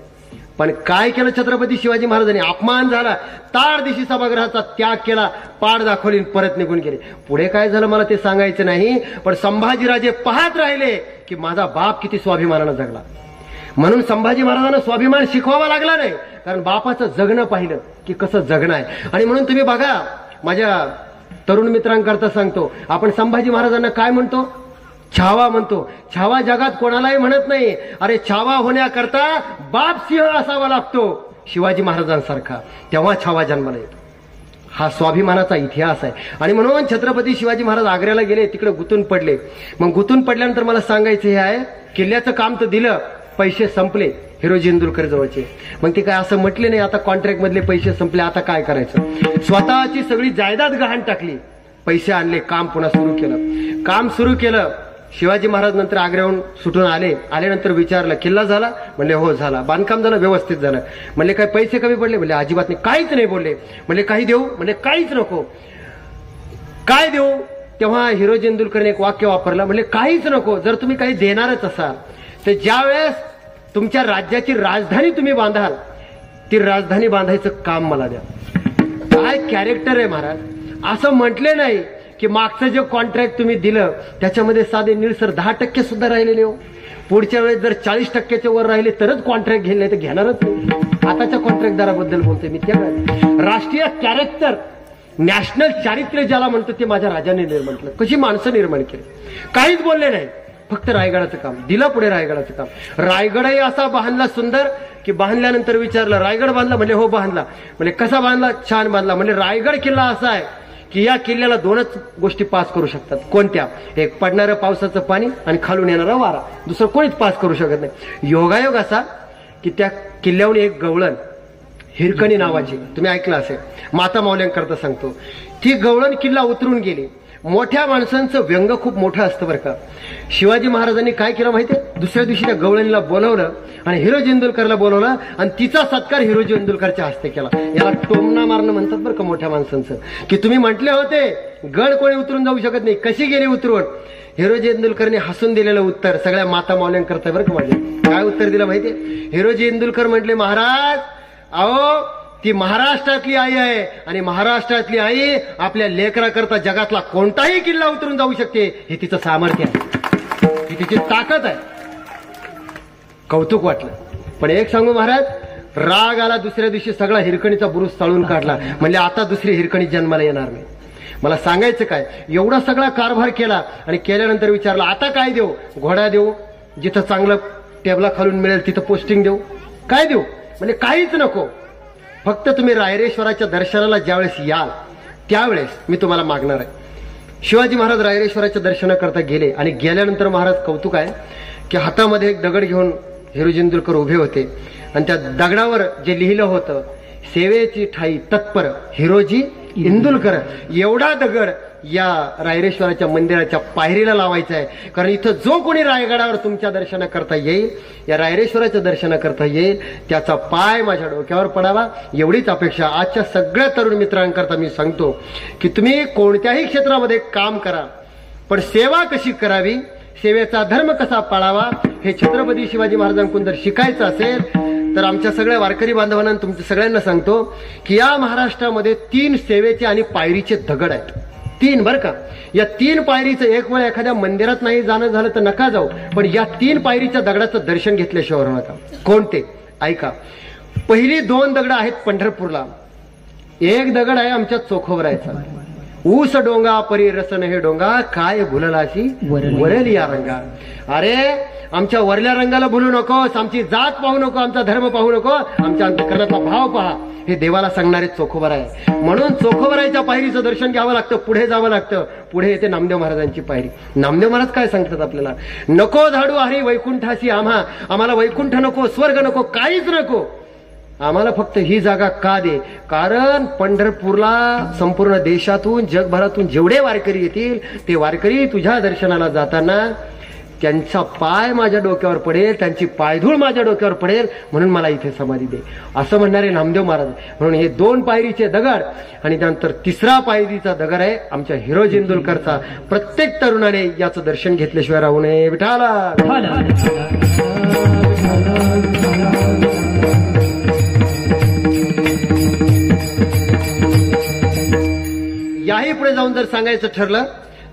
पण काय केलं छत्रपती शिवाजी महाराजांनी? अपमान झाला, ताडदिशी सभागृहाचा त्याग केला, पाठ दाखवली, परत निघून गेले. पुढे काय झालं मला ते सांगायचं नाही, पण संभाजीराजे पाहत राहिले की माझा बाप किती स्वाभिमानानं जगला. म्हणून संभाजी महाराजांना स्वाभिमान शिकवावा लागला नाही, कारण बापाचं जगणं पाहिलं की कसं जगणं आहे. आणि म्हणून तुम्ही बघा, माझ्या तरुण मित्रांकरता सांगतो, आपण संभाजी महाराजांना काय म्हणतो? छावा म्हणतो. छावा जगात कोणालाही म्हणत नाही. अरे छावा होण्याकरता बाप सिंह असावा लागतो शिवाजी महाराजांसारखा, तेव्हा छावा जन्माला येतो. हा स्वाभिमानाचा इतिहास आहे. आणि म्हणून छत्रपती शिवाजी महाराज आग्र्याला गेले, तिकडे गुंतून पडले. मग गुंतून पडल्यानंतर मला सांगायचं हे आहे, किल्ल्याचं काम तर दिलं, पैसे संपले हिरोजी इंदुलकर जवळचे. मग ते काय असं म्हटले नाही आता कॉन्ट्रॅक्ट मधले पैसे संपले, आता काय करायचं? स्वतःची सगळी जायदाद गहाण टाकली, पैसे आणले, काम पुन्हा सुरू केलं. काम सुरू केलं. शिवाजी महाराज नंतर आग्र्याहून सुटून आल्यानंतर विचारलं किल्ला झाला? म्हणले हो झाला. बांधकाम झालं, व्यवस्थित झालं. म्हणले काय पैसे कमी पडले? म्हणले अजिबात नाही, काहीच नाही बोलले. म्हणले काही देऊ? म्हणले काहीच नको. काय देऊ? तेव्हा हिरोजी इंदुलकरने एक वाक्य वापरलं, म्हणले काहीच नको. जर तुम्ही काही देणारच असाल तर ज्या वेळेस तुमच्या राज्याची राजधानी तुम्ही बांधाल, ती राजधानी बांधायचं काम मला द्या. काय कॅरेक्टर आहे महाराज! असं म्हटले नाही की मागचं जे कॉन्ट्रॅक्ट तुम्ही दिलं त्याच्यामध्ये साधे निळसर 10% सुद्धा राहिलेले हो. पुढच्या वेळेस जर 40%च्या वर राहिले तरच कॉन्ट्रॅक्ट घेतले, तर घेणारच नाही. आताच्या कॉन्ट्रॅक्टदाराबद्दल बोलतोय मी. त्या राष्ट्रीय कॅरेक्टर, नॅशनल चारित्र्य ज्याला म्हणतो ते माझ्या राजाने निर्माण केलं. कशी माणसं निर्माण केली, काहीच बोलले नाही, फक्त रायगडाचं काम दिलं. पुढे रायगडाचं काम, रायगडही असा बांधला सुंदर की बांधल्यानंतर विचारलं रायगड बांधला? म्हणजे हो बांधला. म्हणजे कसा बांधला? छान बांधला. म्हणजे रायगड किल्ला असा आहे की या किल्ल्याला 2च गोष्टी पास करू शकतात. कोणत्या? एक पडणारं पावसाचं पाणी आणि खालून येणारा वारा, दुसरं कोणीच पास करू शकत नाही. योगायोग असा की त्या किल्ल्याहून एक गवळण हिरकणी नावाची, तुम्ही ऐकलं असेल, माता मावल्यांकरता सांगतो, ती गवळण किल्ला उतरून गेली. मोठ्या माणसांचं व्यंग खूप मोठं असतं बरं का. शिवाजी महाराजांनी काय केलं माहितीये? दुसऱ्या दिवशी त्या गवळणीला बोलवलं आणि हिरोजी इंदुलकरला बोलवलं आणि तिचा सत्कार हिरोजी इंदुलकरच्या हस्ते केला. याला टोमणा मारणं म्हणतात बरं का मोठ्या माणसांचं, की तुम्ही म्हटले होते गड कोणी उतरून जाऊ शकत नाही, कशी गेली उतरून? हिरोजी इंदुलकरने हसून दिलेलं उत्तर सगळ्या माता मावल्यांकरता बरं का. माझे काय उत्तर दिलं माहितीये? हिरोजी इंदुलकर म्हटले, महाराज अहो ती महाराष्ट्रातली आई आहे आणि महाराष्ट्रातली आई आपल्या लेकराकरता जगातला कोणताही किल्ला उतरून जाऊ शकते. हे तिचं सामर्थ्य आहे, ही तिची ताकद आहे. कौतुक वाटलं. पण एक सांगू महाराज, राग आला. दुसऱ्या दिवशी सगळा हिरकणीचा बुरुज चाळून काढला. म्हणजे आता दुसरी हिरकणी जन्माला येणार नाही. मला सांगायचं काय, एवढा सगळा कारभार केला आणि केल्यानंतर विचारलं आता काय देऊ? घोडा देऊ, जिथं चांगलं टेबला खालून मिळेल तिथं पोस्टिंग देऊ, काय देऊ? म्हणजे काहीच नको, फक्त तुम्ही रायरेश्वराच्या दर्शनाला ज्यावेळेस याल त्यावेळेस मी तुम्हाला मागणार आहे. शिवाजी महाराज रायरेश्वराच्या दर्शनाकरता गेले आणि गेल्यानंतर महाराज कौतुक आहे की हातामध्ये एक दगड घेऊन हिरोजी इंदुलकर उभे होते आणि त्या दगडावर जे लिहिलं होतं सेवेची ठाई तत्पर हिरोजी इंदुलकर, एवढा दगड या रायरेश्वराच्या मंदिराच्या पायरीला लावायचा आहे. कारण इथं जो कोणी रायगडावर तुमच्या दर्शनाकरता येईल, या रायरेश्वराच्या दर्शनाकरता येईल, त्याचा पाय माझ्या डोक्यावर पडावा एवढीच अपेक्षा. आजच्या सगळ्या तरुण मित्रांकरता मी सांगतो की तुम्ही कोणत्याही क्षेत्रामध्ये काम करा, पण सेवा कशी करावी, सेवेचा धर्म कसा पाळावा हे छत्रपती शिवाजी महाराजांकडून जर शिकायचं असेल तर आमच्या सगळ्या वारकरी बांधवांना तुमच्या सगळ्यांना सांगतो की या महाराष्ट्रामध्ये 3 सेवेचे आणि पायरीचे दगड आहेत. 3 बरं का. या 3 पायरीचं एक वेळ एखाद्या मंदिरात नाही जाणं झालं तर नका जाऊ, पण या 3 पायरीच्या दगडाचं दर्शन घेतल्याशिवाय राहू नका. कोणते ऐका. पहिली 2 दगड आहेत पंढरपूरला. एक दगड आहे आमच्या चोखोबरायचा. ऊस डोंगा परी रसन हे डोंगा काय भुललाशी वरली या रंगा. अरे आमच्या वरल्या रंगाला भुलू नकोस, आमची जात पाहू नको, आमचा धर्म पाहू नको, आमच्या अंतःकरणाचा भाव पहा. हे देवाला सांगणारे चोखोबर आहे. म्हणून चोखोबरायच्या पायरीचं दर्शन घ्यावं लागतं, पुढे जावं लागतं. पुढे येते नामदेव महाराजांची पायरी. नामदेव महाराज काय सांगतात आपल्याला, नको धाडू हरी वैकुंठाशी आम्हाला वैकुंठ नको, स्वर्ग नको, काहीच नको, आम्हाला फक्त ही जागा का दे. कारण पंढरपूरला संपूर्ण देशातून जगभरातून जेवढे वारकरी येतील ते वारकरी तुझ्या दर्शनाला जाताना त्यांचा पाय माझ्या डोक्यावर पडेल, त्यांची पायधूळ माझ्या डोक्यावर पडेल, म्हणून मला इथे समाधी दे असं म्हणणारे नामदेव महाराज. म्हणून हे 2 पायरीचे दगड आणि त्यानंतर 3रा पायरीचा दगड आहे आमच्या हिरोजी इंदुलकरचा. प्रत्येक तरुणाने याचं दर्शन घेतल्याशिवाय राहू नये. विठाला याही पुढे जाऊन जर सांगायचं ठरलं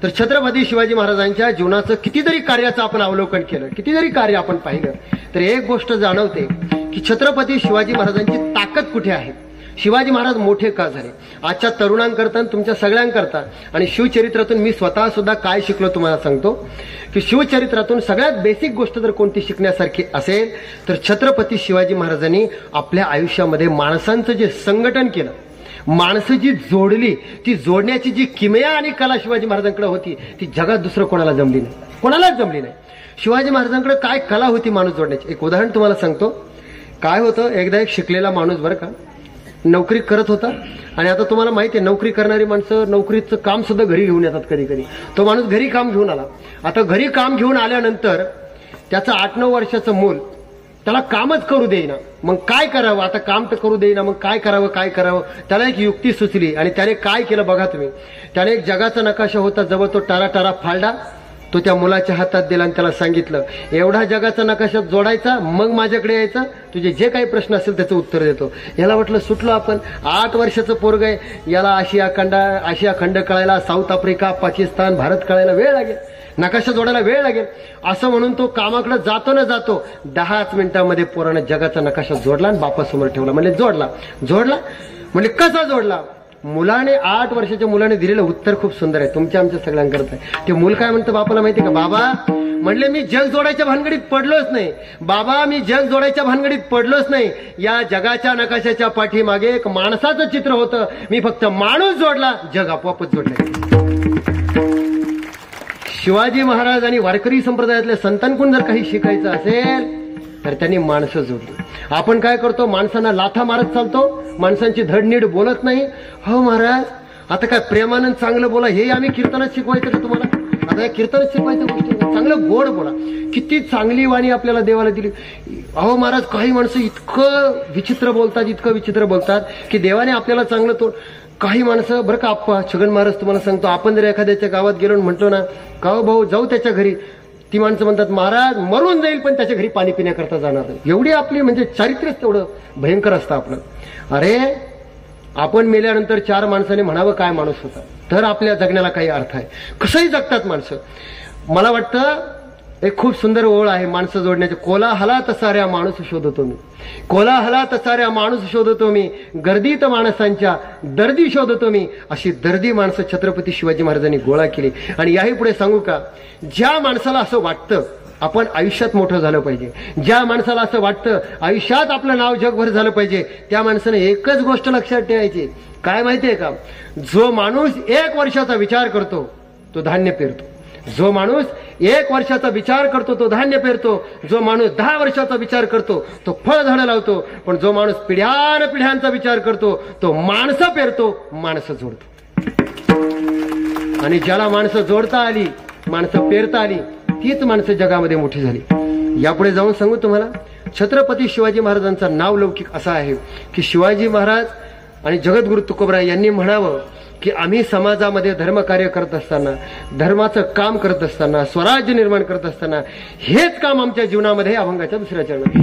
तर छत्रपती शिवाजी महाराजांच्या जीवनाचं कितीतरी कार्याचं आपण अवलोकन केलं, कितीतरी कार्य आपण पाहिलं तर एक गोष्ट जाणवते की छत्रपती शिवाजी महाराजांची ताकद कुठे आहे. शिवाजी महाराज मोठे का झाले. आजच्या तरुणांकरता, तुमच्या सगळ्यांकरता आणि शिवचरित्रातून मी स्वतः सुद्धा काय शिकलो तुम्हाला सांगतो की शिवचरित्रातून सगळ्यात बेसिक गोष्ट जर कोणती शिकण्यासारखी असेल तर छत्रपती शिवाजी महाराजांनी आपल्या आयुष्यामध्ये माणसांचं जे संघटन केलं, माणसं जी जोडली, ती जोडण्याची जी किमया आणि कला शिवाजी महाराजांकडे होती ती जगात दुसरं कोणाला जमली नाही, कोणालाच जमली नाही. शिवाजी महाराजांकडे काय कला होती माणूस जोडण्याची. एक उदाहरण तुम्हाला सांगतो. काय होतं, एकदा एक शिकलेला माणूस बरं का नोकरी करत होता आणि आता तुम्हाला माहिती आहे नोकरी करणारी माणसं नोकरीचं काम सुद्धा घरी घेऊन येतात कधी कधी. तो माणूस घरी काम घेऊन आला. आता घरी काम घेऊन आल्यानंतर त्याचं 8-9 वर्षाचं मूल त्याला कामच करू देईना. मग काय करावं, आता काम तर करू देईना, मग काय करावं. त्याला एक युक्ती सुचली आणि त्याने काय केलं बघा तुम्ही. त्याने एक जगाचा नकाशा होता जवळ, तो टारा फाडला, तो त्या मुलाच्या हातात दिला आणि त्याला सांगितलं एवढा जगाचा नकाशा जोडायचा, मग माझ्याकडे यायचं, तुझे जे काही प्रश्न असेल त्याचं उत्तर देतो. याला वाटलं सुटलो आपण. 8 वर्षाचं पोरग आहे, याला आशिया खंड कळायला, साऊथ आफ्रिका, पाकिस्तान, भारत कळायला वेळ लागेल, नकाशा जोडायला वेळ लागेल. असं म्हणून तो कामाकडे जातो ना जातो 10 मिनिटांमध्ये पोरानं जगाचा नकाशा जोडला आणि बापासमोर ठेवला. म्हणजे जोडला म्हणजे कसा जोडला. मुलाने 8 वर्षाच्या मुलाने दिलेलं उत्तर खूप सुंदर आहे, तुमच्या आमच्या सगळ्यांकरता. ते मूल काय म्हणतं बापाला माहिती का, बाबा म्हणले मी जग जोडायच्या भानगडीत पडलोच नाही. बाबा मी जग जोडायच्या भानगडीत पडलोच नाही. या जगाच्या नकाशाच्या पाठीमागे एक माणसाचं चित्र होतं, मी फक्त माणूस जोडला, जग आपोआपच जोडलं. शिवाजी महाराज आणि वारकरी संप्रदायातल्या संतांकडून जर काही शिकायचं असेल तर त्यांनी माणसं जोडली. आपण काय करतो, माणसांना लाथा मारत चालतो, माणसांची धड नीट बोलत नाही. हो महाराज आता काय प्रेमानं चांगलं बोला, हे आम्ही कीर्तनात शिकवायचं का तुम्हाला. आता या कीर्तनात शिकवायच्या गोष्टी, चांगलं गोड बोला. किती चांगली वाणी आपल्याला देवाला दिली. अहो महाराज काही माणसं इतकं विचित्र बोलतात की देवाने आपल्याला चांगलं तो. काही माणसं बरं का आप्पा छगन महाराज तुम्हाला सांगतो, आपण जर एखाद्याच्या गावात गेलो म्हटलो ना का हो भाऊ जाऊ त्याच्या घरी, ती माणसं म्हणतात महाराज मरून जाईल पण त्याच्या घरी पाणी पिण्याकरता जाणार नाही. एवढी आपली म्हणजे चारित्र्यच तेवढं भयंकर असतं आपलं. अरे आपण मेल्यानंतर 4 माणसाने म्हणावं काय माणूस होता, तर आपल्या जगण्याला काही अर्थ आहे. कसंही जगतात माणसं. मला वाटतं एक खूप सुंदर ओळ आहे माणसं जोडण्याची. कोलाहला तसाऱ्या माणूस शोधतो मी, कोलाहला तसाऱ्या माणूस शोधतो मी, गर्दीत माणसांच्या दर्दी शोधतो मी. अशी दर्दी माणसं छत्रपती शिवाजी महाराजांनी गोळा केली. आणि याही पुढे सांगू का, ज्या माणसाला असं वाटतं आपण आयुष्यात मोठं झालं पाहिजे, ज्या माणसाला असं वाटतं आयुष्यात आपलं नाव जगभर झालं पाहिजे, त्या माणसाने एकच गोष्ट लक्षात ठेवायची. काय माहितीये का, जो माणूस 1 वर्षाचा विचार करतो तो धान्य पेरतो. जो माणूस 1 वर्षाचा विचार करतो तो धान्य पेरतो. जो माणूस 10 वर्षाचा विचार करतो तो फळ झाडं लावतो. पण जो माणूस पिढ्यानपिढ्यांचा विचार करतो तो माणसं पेरतो, माणसं जोडतो. आणि ज्याला माणसं जोडता आली, माणसं पेरता आली, तीच माणसं जगामध्ये मोठी झाली. यापुढे जाऊन सांगू तुम्हाला, छत्रपती शिवाजी महाराजांचं नाव लौकिक असं आहे की शिवाजी महाराज आणि जगद्गुरु तुकोबराय यांनी म्हणावं की आम्ही समाजामध्ये धर्मकार्य करत असताना, धर्माचं काम करत असताना, स्वराज्य निर्माण करत असताना हेच काम आमच्या जीवनामध्ये अभंगाच्या दुसऱ्या चरणात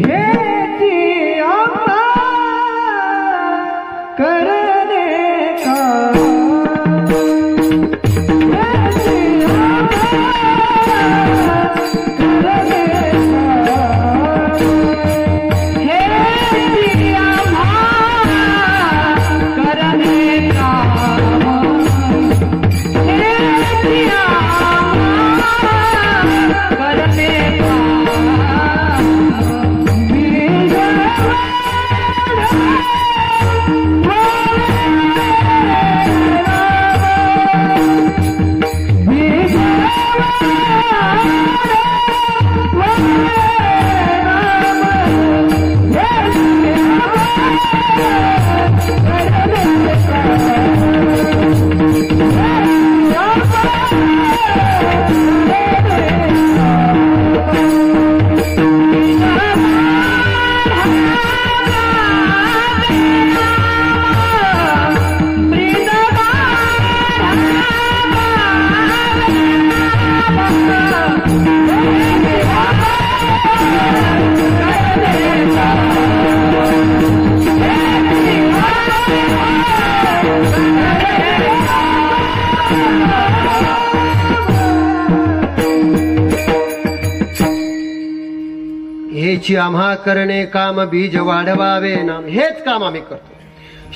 हेची आम्हा करणे काम बीज वाढवावे नाम. हेच काम आम्ही करतो.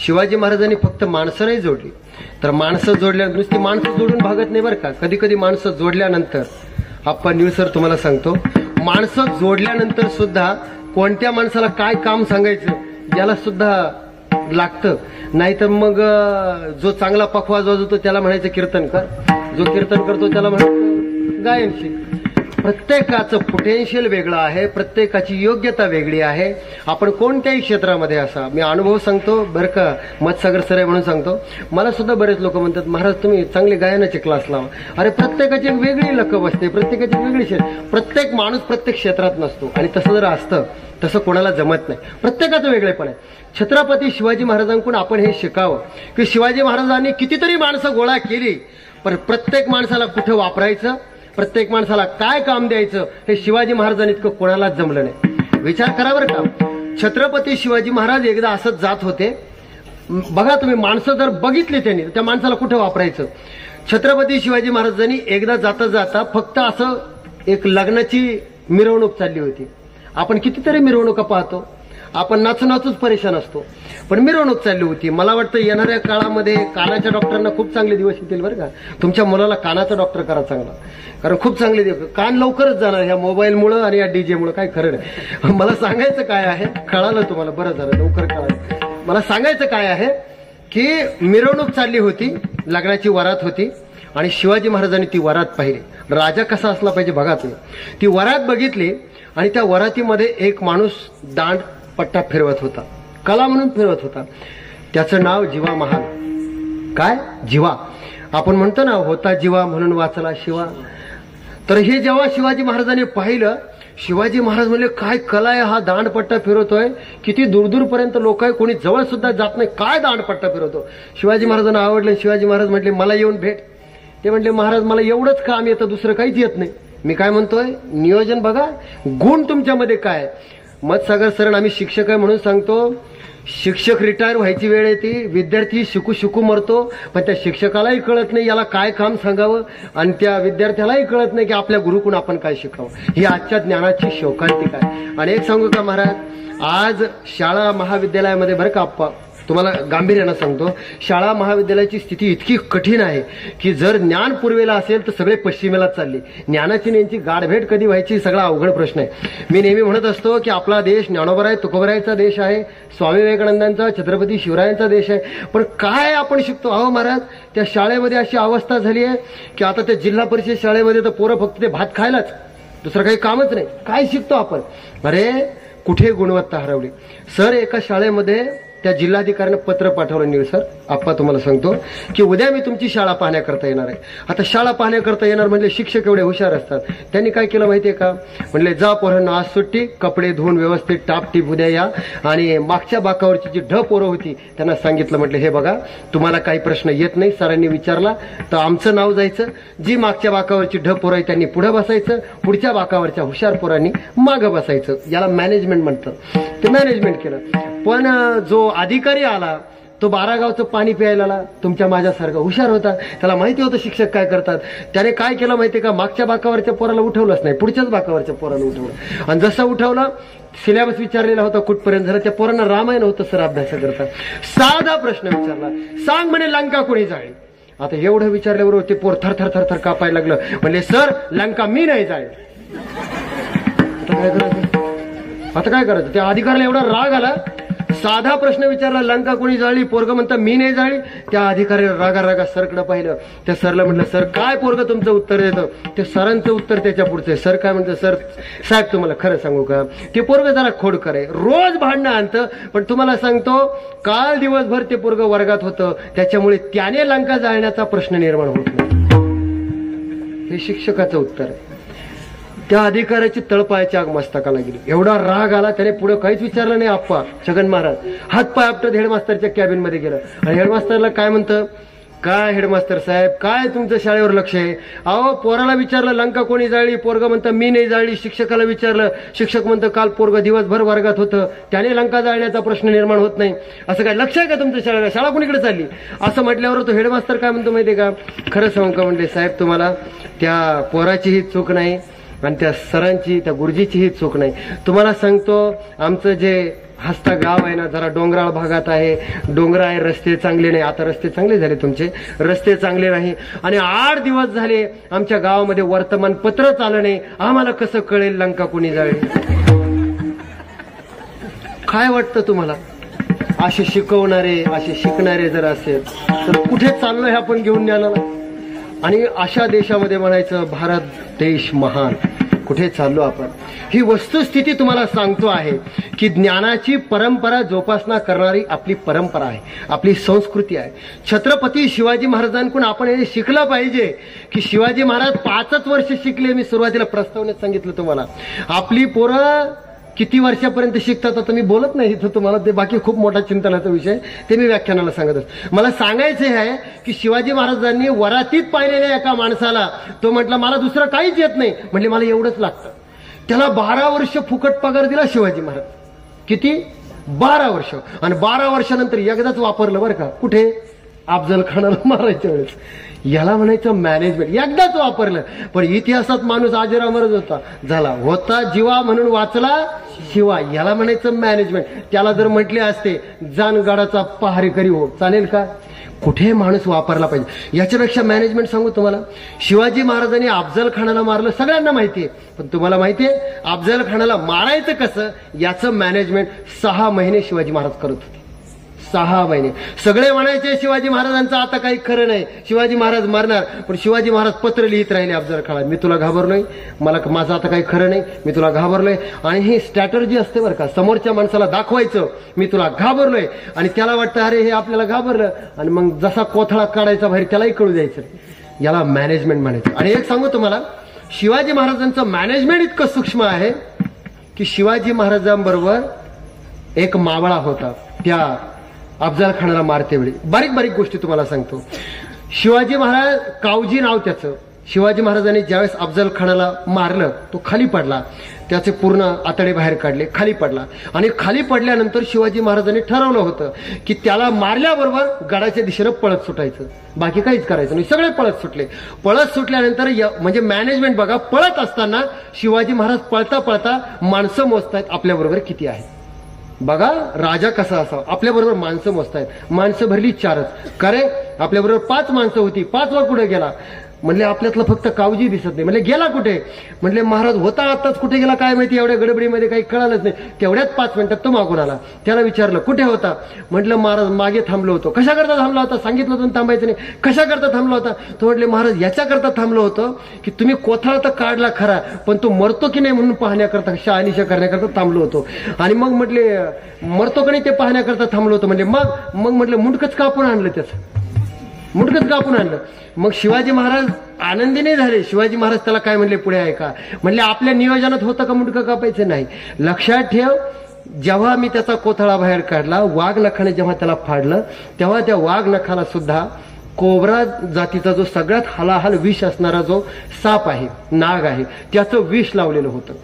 शिवाजी महाराजांनी फक्त माणसं नाही जोडली, तर माणसं जोडल्यानंतर नुसती माणसं जोडून भागत नाही बरं का. कधी कधी माणसं जोडल्यानंतर, आपण न्यूज सर तुम्हाला सांगतो, माणसं जोडल्यानंतर सुद्धा कोणत्या माणसाला काय काम सांगायचं याला सुद्धा लागतं. नाहीतर मग जो चांगला पखवाज वाजवतो त्याला म्हणायचं कीर्तन कर, जो कीर्तन करतो त्याला म्हणायचं गायन शिक. प्रत्येकाचं पोटेन्शियल वेगळं आहे, प्रत्येकाची योग्यता वेगळी आहे. आपण कोणत्याही क्षेत्रामध्ये असा, मी अनुभव सांगतो बरं का, मतसागर सर आहे म्हणून सांगतो. मला सुद्धा बरेच लोक म्हणतात महाराज तुम्ही चांगले गायनाचे क्लास लावा. अरे प्रत्येकाची एक वेगळी लकब असते, प्रत्येकाची वेगळी प्रत्येक माणूस प्रत्येक क्षेत्रात नसतो. आणि तसं जर असतं तसं कोणाला जमत नाही. प्रत्येकाचं वेगळेपण आहे. छत्रपती शिवाजी महाराजांकडून आपण हे शिकावं की शिवाजी महाराजांनी कितीतरी माणसं गोळा केली, पण प्रत्येक माणसाला कुठं वापरायचं, प्रत्येक माणसाला काय काम द्यायचं हे शिवाजी महाराजांनी इतकं कोणालाच जमलं नाही. विचार करा बरं का. छत्रपती शिवाजी महाराज एकदा असंच जात होते. बघा तुम्ही, माणसं जर बघितली त्यांनी, त्या माणसाला कुठं वापरायचं. छत्रपती शिवाजी महाराजांनी एकदा जाता जाता फक्त असं एक लग्नाची मिरवणूक चालली होती. आपण कितीतरी मिरवणुका पाहतो, आपण नाचू नाचूच परेशान असतो, पण मिरवणूक चालली होती. मला वाटतं येणाऱ्या काळामध्ये कानाच्या डॉक्टरांना खूप चांगले दिवस येतील बरं का. तुमच्या मुलाला कानाचा डॉक्टर करा चांगला, कारण खूप चांगले दिवस. कान लवकरच जाणार ह्या मोबाईलमुळं आणि या डीजेमुळं, काय खरं नाही. मला सांगायचं काय आहे, कळालं तुम्हाला, बरं झालं लवकर कळालं. मला सांगायचं काय आहे की मिरवणूक चालली होती, लग्नाची वरात होती, आणि शिवाजी महाराजांनी ती वरात पाहिली. राजा कसा असला पाहिजे बघा तुम्ही. ती वरात बघितली आणि त्या वरातीमध्ये एक माणूस दांड पट्टा फिरवत होता, कला म्हणून फिरवत होता. त्याचं नाव जीवा महाल. काय जीवा, आपण म्हणतो ना होता जीवा म्हणून वाचला शिवा. तर हे जेव्हा शिवाजी महाराजांनी पाहिलं, शिवाजी महाराज म्हणले काय कला आहे, हा दांडपट्टा फिरवतोय, किती दूरदूरपर्यंत लोक आहे, कोणी जवळ सुद्धा जात नाही, काय दांडपट्टा फिरवतो. शिवाजी महाराजांना आवडलं. शिवाजी महाराज म्हटले मला येऊन भेट. ते म्हटले महाराज मला एवढंच काम येतं, दुसरं काहीच येत नाही. मी काय म्हणतोय, नियोजन बघा, गुण तुमच्यामध्ये काय. मतसागर सरण आम्ही शिक्षक आहे म्हणून सांगतो, शिक्षक रिटायर व्हायची वेळ येते, विद्यार्थी शिकू शिकू मरतो, पण त्या शिक्षकालाही कळत नाही याला काय काम सांगावं, आणि त्या विद्यार्थ्यालाही कळत नाही की आपल्या गुरुकडून आपण काय शिकावं. ही आजच्या ज्ञानाची शोकांतिका आहे. आणि एक सांगू का महाराज, आज शाळा महाविद्यालयामध्ये बरं का आप्पा, तुम्हाला गांभीर्यानं सांगतो, शाळा महाविद्यालयाची स्थिती इतकी कठीण आहे की जर ज्ञान पूर्वेला असेल तर सगळे पश्चिमेला चालले. ज्ञानाची नेमची गाठभेट कधी व्हायची सगळा अवघड प्रश्न आहे. मी नेहमी म्हणत असतो की आपला देश ज्ञानोबराय तुकोबरायचा देश आहे, स्वामी विवेकानंदांचा, छत्रपती शिवरायांचा देश आहे. पण काय आपण शिकतो? अहो महाराज, त्या शाळेमध्ये अशी अवस्था झाली आहे की आता त्या जिल्हा परिषद शाळेमध्ये तर पोरं फक्त ते भात खायलाच, दुसरं काही कामच नाही. काय शिकतो आपण? अरे कुठे गुणवत्ता हरवली. सर एका शाळेमध्ये त्या जिल्हाधिकाऱ्यानं पत्र पाठवलं, नीळ सर आप्पा तुम्हाला सांगतो की उद्या मी तुमची शाळा पाहण्याकरता येणार आहे. आता शाळा पाहण्याकरता येणार म्हणजे शिक्षक एवढे हुशार असतात. त्यांनी काय केलं माहितीये का? म्हणले जा पोरांना आज सुट्टी, कपडे धुवून व्यवस्थित टापटीप उद्या या. आणि मागच्या बाकावरची जी ढ पोरं होती त्यांना सांगितलं, म्हटलं हे बघा तुम्हाला काही प्रश्न येत नाही, सरांनी विचारला तर आमचं नाव जायचं, जी मागच्या बाकावरची ढ पोरं आहे त्यांनी पुढे बसायचं, पुढच्या बाकावरच्या हुशार पोरांनी मागं बसायचं. याला मॅनेजमेंट म्हणतात. ते मॅनेजमेंट केलं. पण जो अधिकारी आला तो 12 गावचं पाणी प्यायला आला, तुमच्या माझ्यासारखा हुशार होता, त्याला माहिती होतं शिक्षक काय करतात. त्याने काय केलं माहितीये का? मागच्या बाकावरच्या पोराला उठवलंच नाही, पुढच्याच बाकावरच्या पोराला उठवलं. आणि जसं उठवलं सिलेबस विचारलेला होता कुठपर्यंत झालं, त्या पोरांना रामायण होतं सर अभ्यास करता. साधा प्रश्न विचारला, सांग म्हणे लंका कोणी जाळली. आता एवढं विचारल्यावर ते पोर थर थर थर थर कापायला लागलं. म्हणले सर लंका मी नाही जाळली. आता काय करायचं? त्या अधिकाऱ्याला एवढा राग आला, साधा प्रश्न विचारला, लंका कोणी जाळली? पोरग म्हणता मी नाही जाळली. त्या अधिकाऱ्याला रागा रागा सरकडं पाहिलं. त्या सरला म्हटलं सर काय पोरग तुमचं उत्तर देतं? ते सरांचं उत्तर त्याच्या पुढचं. सर काय म्हणतं? सर साहेब तुम्हाला खरं सांगू का, ते पोरग जरा खोडकर आहे, रोज भांडणं आणतं, पण तुम्हाला सांगतो काल दिवसभर ते पोरग वर्गात होतं, त्याच्यामुळे त्याने लंका जाळण्याचा प्रश्न निर्माण होत नाही. हे शिक्षकाचं उत्तर आहे. त्या अधिकाऱ्याची तळपायाची आग मस्तकाला गेली. एवढा राग आला त्याने पुढे काहीच विचारलं नाही. आप्पा छगन महाराज हातपाय आपटत हेडमास्टरच्या कॅबिन मध्ये गेलं आणि हेडमास्टरला काय म्हणतं, काय हेडमास्टर साहेब काय तुमचं शाळेवर लक्ष आहे? अहो पोराला विचारलं लंका कोणी जाळली, पोरग म्हणतं मी नाही जाळली. शिक्षकाला विचारलं, शिक्षक म्हणतं काल पोरग दिवसभर वर्गात होतं, त्याने लंका जाळण्याचा प्रश्न निर्माण होत नाही. असं काय लक्ष आहे का तुमच्या शाळेला? शाळा कोणीकडे चालली? असं म्हटल्यावर तो हेडमास्टर काय म्हणतो माहितीये का? खरं सांगू का? म्हणले साहेब तुम्हाला त्या पोराचीही चूक नाही आणि त्या सरांची त्या गुरुजीचीही चूक नाही. तुम्हाला सांगतो आमचं जे हस्ता गाव आहे ना जरा डोंगराळ भागात आहे, डोंगर आहे, रस्ते चांगले नाही. आता रस्ते चांगले झाले, तुमचे रस्ते चांगले नाही. आणि 8 दिवस झाले आमच्या गावामध्ये वर्तमानपत्रच आलं नाही. आम्हाला कसं कळेल लंका कोणी जाळली? काय वाटतं तुम्हाला? असे शिकवणारे असे शिकणारे जर असेल तर कुठे चाललोय हे आपण घेऊन न्यायला? आणि अशा देशामध्ये म्हणायचं भारत देश महान, कुठे चाललो आपण? ही वस्तुस्थिती तुम्हाला सांगतो आहे की ज्ञानाची परंपरा जोपासना करणारी आपली परंपरा आहे, आपली संस्कृती आहे. छत्रपती शिवाजी महाराजांकडून आपण हे शिकलं पाहिजे की शिवाजी महाराज 5च वर्ष शिकले. मी सुरुवातीला प्रस्तावनेत सांगितलं तुम्हाला. आपली पोरं किती वर्षापर्यंत शिकतात आता मी बोलत नाही इथं तुम्हाला, ते बाकी खूप मोठा चिंतनाचा विषय, ते मी व्याख्यानाला सांगत असतो. मला सांगायचे आहे की शिवाजी महाराजांनी वरातीत पाहिलेल्या एका माणसाला तो म्हटला मला दुसरं काहीच येत नाही, म्हणजे मला एवढंच लागतं. त्याला 12 वर्ष फुकट पगार दिला शिवाजी महाराज. किती? 12 वर्ष. आणि 12 वर्षानंतर एकदाच वापरलं बरं का. कुठे? अफजल खानाला मारायच्या वेळेस. याला म्हणायचं मॅनेजमेंट. एकदाच वापरलं, पण इतिहासात माणूस अजरामरच होता. झाला होता जीवा म्हणून वाचला शिवा, याला म्हणायचं मॅनेजमेंट. त्याला जर म्हटले असते जानगडाचा पहारेकरी हो, चालेल का? कुठे माणूस वापरला पाहिजे. याच्यापेक्षा मॅनेजमेंट सांगू तुम्हाला. शिवाजी महाराजांनी अफजल खानाला मारलं सगळ्यांना माहितीये, पण तुम्हाला माहितीये अफजल खानाला मारायचं कसं याचं मॅनेजमेंट 6 महिने शिवाजी महाराज करत होते. 6 महिने. सगळे म्हणायचे शिवाजी महाराजांचं आता काही खरं नाही, शिवाजी महाराज मारणार. पण शिवाजी महाराज पत्र लिहित राहिले अफजल खानाला, मी तुला घाबरलोय, माझं आता काही खरं नाही, मी तुला घाबरलोय. आणि ही स्ट्रॅटर्जी असते बरं का, समोरच्या माणसाला दाखवायचं मी तुला घाबरलोय आणि त्याला वाटतं अरे हे आपल्याला घाबरलं, आणि मग जसा कोथळा काढायचा बाहेर त्यालाही कळू द्यायचं. याला मॅनेजमेंट म्हणायचं. आणि एक सांगू तुम्हाला, शिवाजी महाराजांचं मॅनेजमेंट इतकं सूक्ष्म आहे की शिवाजी महाराजांबरोबर एक मावळा होता. त्या अफजल खानाला मारते वेळी बारीक बारीक गोष्टी तुम्हाला सांगतो. शिवाजी महाराज, कावजी नाव त्याचं. शिवाजी महाराजांनी ज्यावेळेस अफजल खानाला मारलं तो खाली पडला, त्याचे पूर्ण आतडे बाहेर काढले, खाली पडला. आणि खाली पडल्यानंतर शिवाजी महाराजांनी ठरवलं होतं की त्याला मारल्याबरोबर गडाच्या दिशेनं पळत सुटायचं, बाकी काहीच करायचं नाही. सगळे पळत सुटले. पळत सुटल्यानंतर म्हणजे मॅनेजमेंट बघा, पळत असताना शिवाजी महाराज पळता पळता माणसं मोजतायत आपल्याबरोबर किती आहेत. बघा राजा कसा असावा. आपल्याबरोबर माणसं मोजतायत, माणसं भरली 4च. का रे, आपल्याबरोबर 5 माणसं होती, 5वा कुठे गेला? म्हणले आपल्यातलं फक्त कावजी दिसत नाही. म्हणले गेला कुठे? म्हणले महाराज होता आताच, कुठे गेला काय माहिती, एवढ्या गडबडीमध्ये काही कळालंच नाही. तेवढ्याच 5 मिनिटात तो मागून आला. त्याला विचारलं कुठे होता? म्हटलं महाराज मागे थांबलो होतो. कशा करता थांबला होता? सांगितलं होतं थांबायचं नाही. कशा करता थांबला होता? तो म्हटले महाराज याच्या करता थांबलो होतो की तुम्ही कोथळा तर काढला खरा, पण तो मरतो की नाही म्हणून पाहण्याकरता, शहानिशा करण्याकरता थांबलो होतो. आणि मग म्हटले मरतो की नाही ते पाहण्याकरता थांबलो होतो. म्हणजे मग म्हटलं मुंडकच कापून आणलं, त्याचं मुंडकच कापून आणलं. मग शिवाजी महाराज आनंदी नाही झाले. शिवाजी महाराज त्याला काय म्हणले पुढे ऐका. म्हणले आपल्या नियोजनात होतं का मुंडकं कापायचं? नाही. लक्षात ठेव, जेव्हा मी त्याचा कोथळा बाहेर काढला, वाघ नखाने जेव्हा त्याला फाडलं, तेव्हा त्या वाघ नखाला सुद्धा कोबरा जातीचा जो सगळ्यात हलाहल विष असणारा जो साप आहे, नाग आहे, त्याचं विष लावलेलं होतं.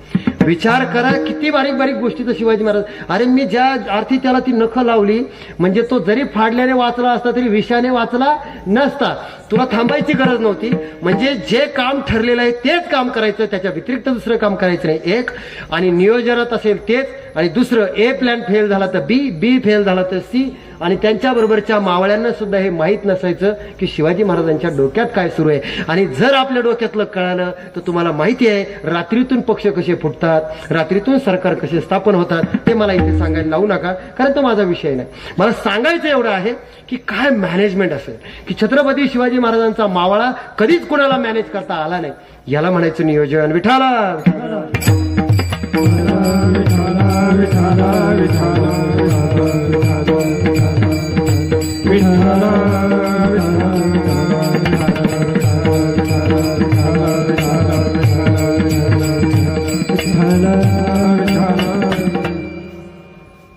विचार करा किती बारीक बारीक गोष्टीचं शिवाजी महाराज. अरे मी ज्या अर्थी त्याला ती नखं लावली, म्हणजे तो जरी फाडल्याने वाचला असता तरी विषाने वाचला नसता. तुला थांबायची गरज नव्हती. म्हणजे जे काम ठरलेलं आहे तेच काम करायचं, त्याच्या व्यतिरिक्त दुसरं काम करायचं नाही. एक, आणि नियोजनात असेल तेच, आणि दुसरं ए प्लॅन फेल झाला तर बी फेल झाला तर सी. आणि त्यांच्याबरोबरच्या मावळ्यांना सुद्धा हे माहीत नसायचं की शिवाजी महाराजांच्या डोक्यात काय सुरू आहे. आणि जर आपल्या डोक्यातलं कळालं तर तुम्हाला माहिती आहे रात्रीतून पक्ष कसे फुटतात, रात्रीतून सरकार कसे स्थापन होतात. ते मला इथे सांगायला लावू नका, कारण तो माझा विषय नाही. मला सांगायचं एवढं आहे की काय मॅनेजमेंट असेल, की छत्रपती शिवाजी महाराजांचा मावळा कधीच कुणाला मॅनेज करता आला नाही. याला म्हणायचं नियोजन. विठाला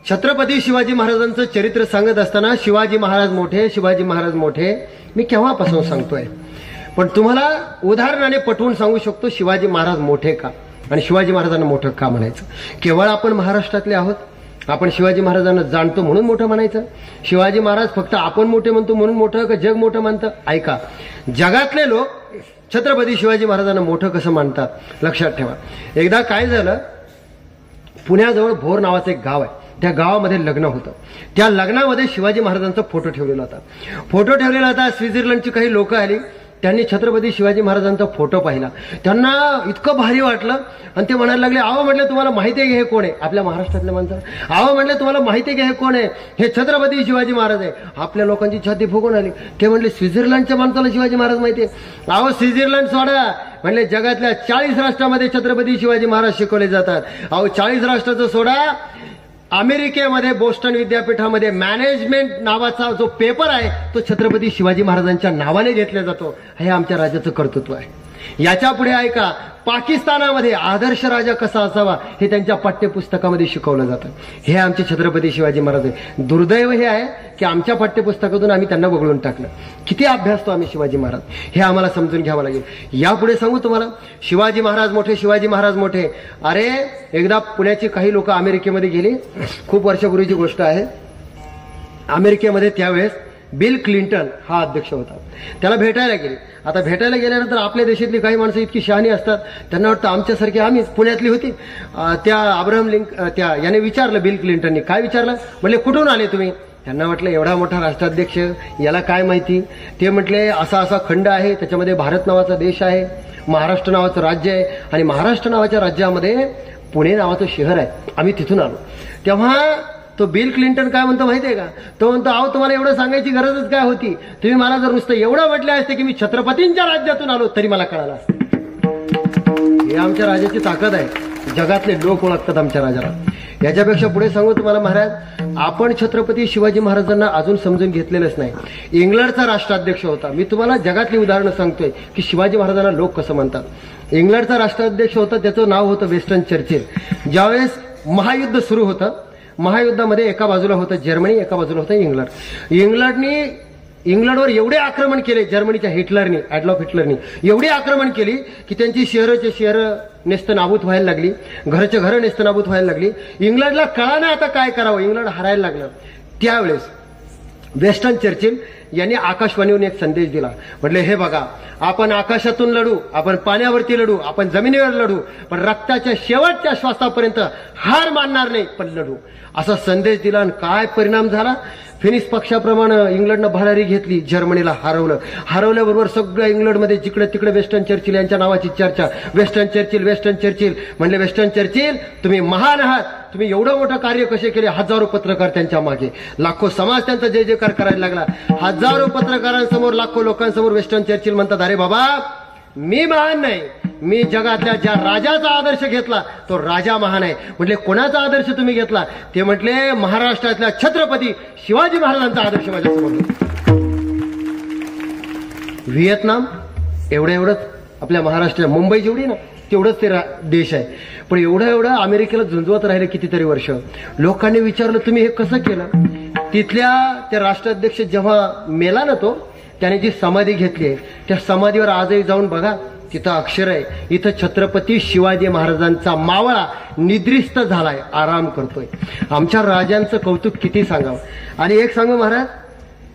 छत्रपती शिवाजी महाराजांचं चरित्र सांगत असताना शिवाजी महाराज मोठे, शिवाजी महाराज मोठे मी केव्हापासून सांगतोय, पण तुम्हाला उदाहरणाने पटवून सांगू शकतो शिवाजी महाराज मोठे का आणि शिवाजी महाराजांना मोठं का म्हणायचं. केवळ आपण महाराष्ट्रातले आहोत, आपण शिवाजी महाराजांना जाणतो म्हणून मोठं म्हणायचं. शिवाजी महाराज फक्त आपण मोठे म्हणतो म्हणून मोठं का जग मोठं म्हणतं? ऐका, जगातले लोक छत्रपती शिवाजी महाराजांना मोठं कसं मानतात लक्षात ठेवा. एकदा काय झालं, पुण्याजवळ भोर नावाचं एक गाव आहे, त्या गावामध्ये लग्न होतं. त्या लग्नामध्ये शिवाजी महाराजांचा फोटो ठेवलेला होता. स्वित्झर्लंडची काही लोक आली, त्यांनी छत्रपती शिवाजी महाराजांचा फोटो पाहिला. त्यांना इतकं भारी वाटलं आणि ते म्हणायला लागले, अहो म्हटलं तुम्हाला माहिती आहे की हे कोण आहे? आपल्या महाराष्ट्रातल्या माणसाला अहो म्हटलं तुम्हाला माहिती आहे की हे कोण आहे? हे छत्रपती शिवाजी महाराज आहे. आपल्या लोकांची छाती फुगून आली. ते म्हणले स्वित्झर्लंडच्या माणसाला शिवाजी महाराज माहिती आहे? अहो स्वित्झर्लंड सोडा, म्हणले जगातल्या 40 राष्ट्रामध्ये छत्रपती शिवाजी महाराज शिकवले जातात. अहो 40 राष्ट्राचं सोडा, अमेरिकेमध्ये बोस्टन विद्यापीठामध्ये मॅनेजमेंट नावाचा जो पेपर आहे तो छत्रपती शिवाजी महाराजांच्या नावाने घेतला जातो. हे आमच्या राज्याचं कर्तृत्व आहे. याच्या पुढे ऐका, पाकिस्तानामध्ये आदर्श राजा कसा असावा हे त्यांच्या पाठ्यपुस्तकामध्ये शिकवलं जातं. हे आमचे छत्रपती शिवाजी महाराज आहे. दुर्दैव हे आहे की आमच्या पाठ्यपुस्तकातून आम्ही त्यांना वगळून टाकलं. किती अभ्यासतो आम्ही शिवाजी महाराज, हे आम्हाला समजून घ्यावं लागेल. यापुढे सांगू तुम्हाला, शिवाजी महाराज मोठे, शिवाजी महाराज मोठे. अरे एकदा पुण्याची काही लोक अमेरिकेमध्ये गेली, खूप वर्षापूर्वीची गोष्ट आहे. अमेरिकेमध्ये त्यावेळेस बिल क्लिंटन हा अध्यक्ष होता. त्याला भेटायला गेले. आता भेटायला गेल्यानंतर आपल्या देशातली काही माणसं इतकी शहाणी असतात, त्यांना वाटतं आमच्यासारखी आम्हीच पुण्यातली होती. त्या अब्राहम त्या याने विचारलं, बिल क्लिंटननी काय विचारलं, म्हणले कुठून आले तुम्ही? त्यांना वाटलं एवढा मोठा राष्ट्राध्यक्ष, याला काय माहिती. ते म्हटले असा असा खंड आहे, त्याच्यामध्ये भारत नावाचा देश आहे, महाराष्ट्र नावाचं राज्य आहे, आणि महाराष्ट्र नावाच्या राज्यामध्ये पुणे नावाचं शहर आहे, आम्ही तिथून आलो. तेव्हा तो बिल क्लिंटन काय म्हणतो माहितीये का? तो म्हणतो, अहो तुम्हाला एवढं सांगायची गरजच काय होती? तुम्ही मला जर नुसतं एवढं म्हटलं असते की मी छत्रपतींच्या राज्यातून आलो तरी मला कळालं असतं. हे आमच्या राजाची ताकद आहे. जगातले लोक ओळखतात आमच्या राजाला. याच्यापेक्षा पुढे सांगू तुम्हाला महाराज, आपण छत्रपती शिवाजी महाराजांना अजून समजून घेतलेलंच नाही. इंग्लंडचा राष्ट्राध्यक्ष होता. मी तुम्हाला जगातली उदाहरणं सांगतोय की शिवाजी महाराजांना लोक कसं म्हणतात. इंग्लंडचा राष्ट्राध्यक्ष होता, त्याचं नाव होतं वेस्टन चर्चिल. ज्यावेळेस महायुद्ध सुरू होतं, महायुद्धामध्ये एका बाजूला होतं जर्मनी, एका बाजूला होतं इंग्लंड. इंग्लंडवर एवढे आक्रमण केले जर्मनीच्या हिटलरनी, ॲडॉल्फ हिटलरनी एवढे आक्रमण केली की त्यांची शहरं नेस्तनाबूत व्हायला लागली, घरचे घरं नेस्तनाबूत व्हायला लागली. इंग्लंडला कळा नाही आता काय करावं, इंग्लंड हरायला लागलं. त्यावेळेस वेस्टर्न चर्चिल यांनी आकाशवाणीवरून एक संदेश दिला. म्हटले हे बघा, आपण आकाशातून लढू, आपण पाण्यावरती लढू, आपण जमिनीवर लढू, पण रक्ताच्या शेवटच्या श्वासापर्यंत हार मानणार नाही, पण लढू, असा संदेश दिला. आणि काय परिणाम झाला? फिनिश पक्षाप्रमाणे इंग्लंडनं भरारी घेतली, जर्मनीला हरवल्याबरोबर सगळ्या इंग्लंडमध्ये जिकडे तिकडे वेस्टर्न चर्चिल यांच्या नावाची चर्चा. Western Churchill. म्हणले वेस्टर्न चर्चिल, तुम्ही महान आहात, तुम्ही एवढं मोठं कार्य कसे केले. हजारो पत्रकार त्यांच्या मागे, लाखो समाज त्यांचा जय जयकार करायला लागला. हजारो पत्रकारांसमोर, लाखो लोकांसमोर वेस्टर्न चर्चिल म्हणतात, अरे बाबा, मी महान नाही, मी जगातल्या ज्या राजाचा आदर्श घेतला तो राजा महान आहे. म्हटले कोणाचा आदर्श तुम्ही घेतला? ते म्हटले महाराष्ट्रातल्या छत्रपती शिवाजी महाराजांचा आदर्श माझ्यासमोर. व्हिएतनाम एवढंच आपल्या महाराष्ट्र, मुंबई जेवढी ना तेवढंच ते देश आहे, पण एवढं अमेरिकेला झुंजवत राहिले कितीतरी वर्ष. लोकांनी विचारलं तुम्ही हे कसं केलं? तिथल्या त्या राष्ट्राध्यक्ष जेव्हा मेला ना तो, त्याने जी समाधी घेतली आहे त्या समाधीवर आजही जाऊन बघा, तिथं अक्षर आहे, इथं छत्रपती शिवाजी महाराजांचा मावळा निद्रिस्त झालाय, आराम करतोय. आमच्या राजांचं कौतुक किती सांगावं. आणि एक सांगू महाराज,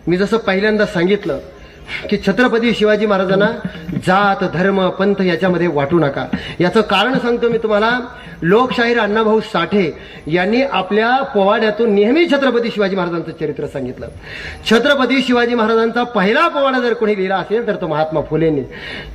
मी जसं पहिल्यांदा सांगितलं की छत्रपती शिवाजी महाराजांना जात धर्म पंथ याच्यामध्ये वाटू नका. याचं कारण सांगतो मी तुम्हाला. लोकशाहीर अण्णाभाऊ साठे यांनी आपल्या पोवाड्यातून नेहमी छत्रपती शिवाजी महाराजांचं चरित्र सांगितलं. छत्रपती शिवाजी महाराजांचा पहिला पोवाडा जर कोणी लिहिला असेल तर तो महात्मा फुलेंनी.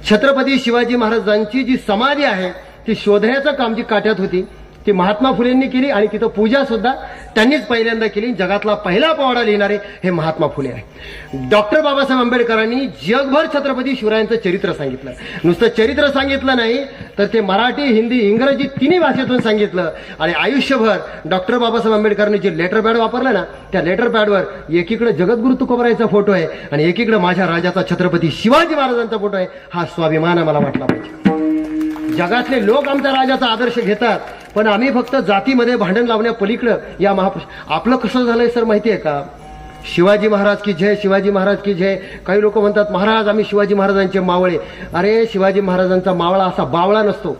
छत्रपती शिवाजी महाराजांची जी समाधी आहे ती शोधण्याचं काम जी काट्यात होती ती महात्मा फुलेंनी केली, आणि तिथं पूजा सुद्धा त्यांनीच पहिल्यांदा केली. जगातला पहिला पोवाडा लिहिणारे हे महात्मा फुले आहे. डॉक्टर बाबासाहेब आंबेडकरांनी जगभर छत्रपती शिवरायांचं चरित्र सांगितलं. नुसतं चरित्र सांगितलं नाही तर ते मराठी, हिंदी, इंग्रजी तिन्ही भाषेतून सांगितलं. आणि आयुष्यभर डॉक्टर बाबासाहेब आंबेडकरांनी जे लेटर पॅड वापरलं ना, त्या लेटर पॅडवर एकीकडे जगद्गुरु तुकोबरायचा फोटो आहे आणि एकीकडे माझ्या राजाचा छत्रपती शिवाजी महाराजांचा फोटो आहे. हा स्वाभिमान आम्हाला वाटला पाहिजे. जगातले लोक आमच्या राजाचा आदर्श घेतात, पण आम्ही फक्त जातीमध्ये भांडण लावण्या पलीकडं या आपलं कसं झालंय सर माहितीये का? शिवाजी महाराज की जय, शिवाजी महाराज की जय. काही लोक म्हणतात महाराज आम्ही शिवाजी महाराजांचे मावळे. अरे शिवाजी महाराजांचा मावळा असा बावळा नसतो,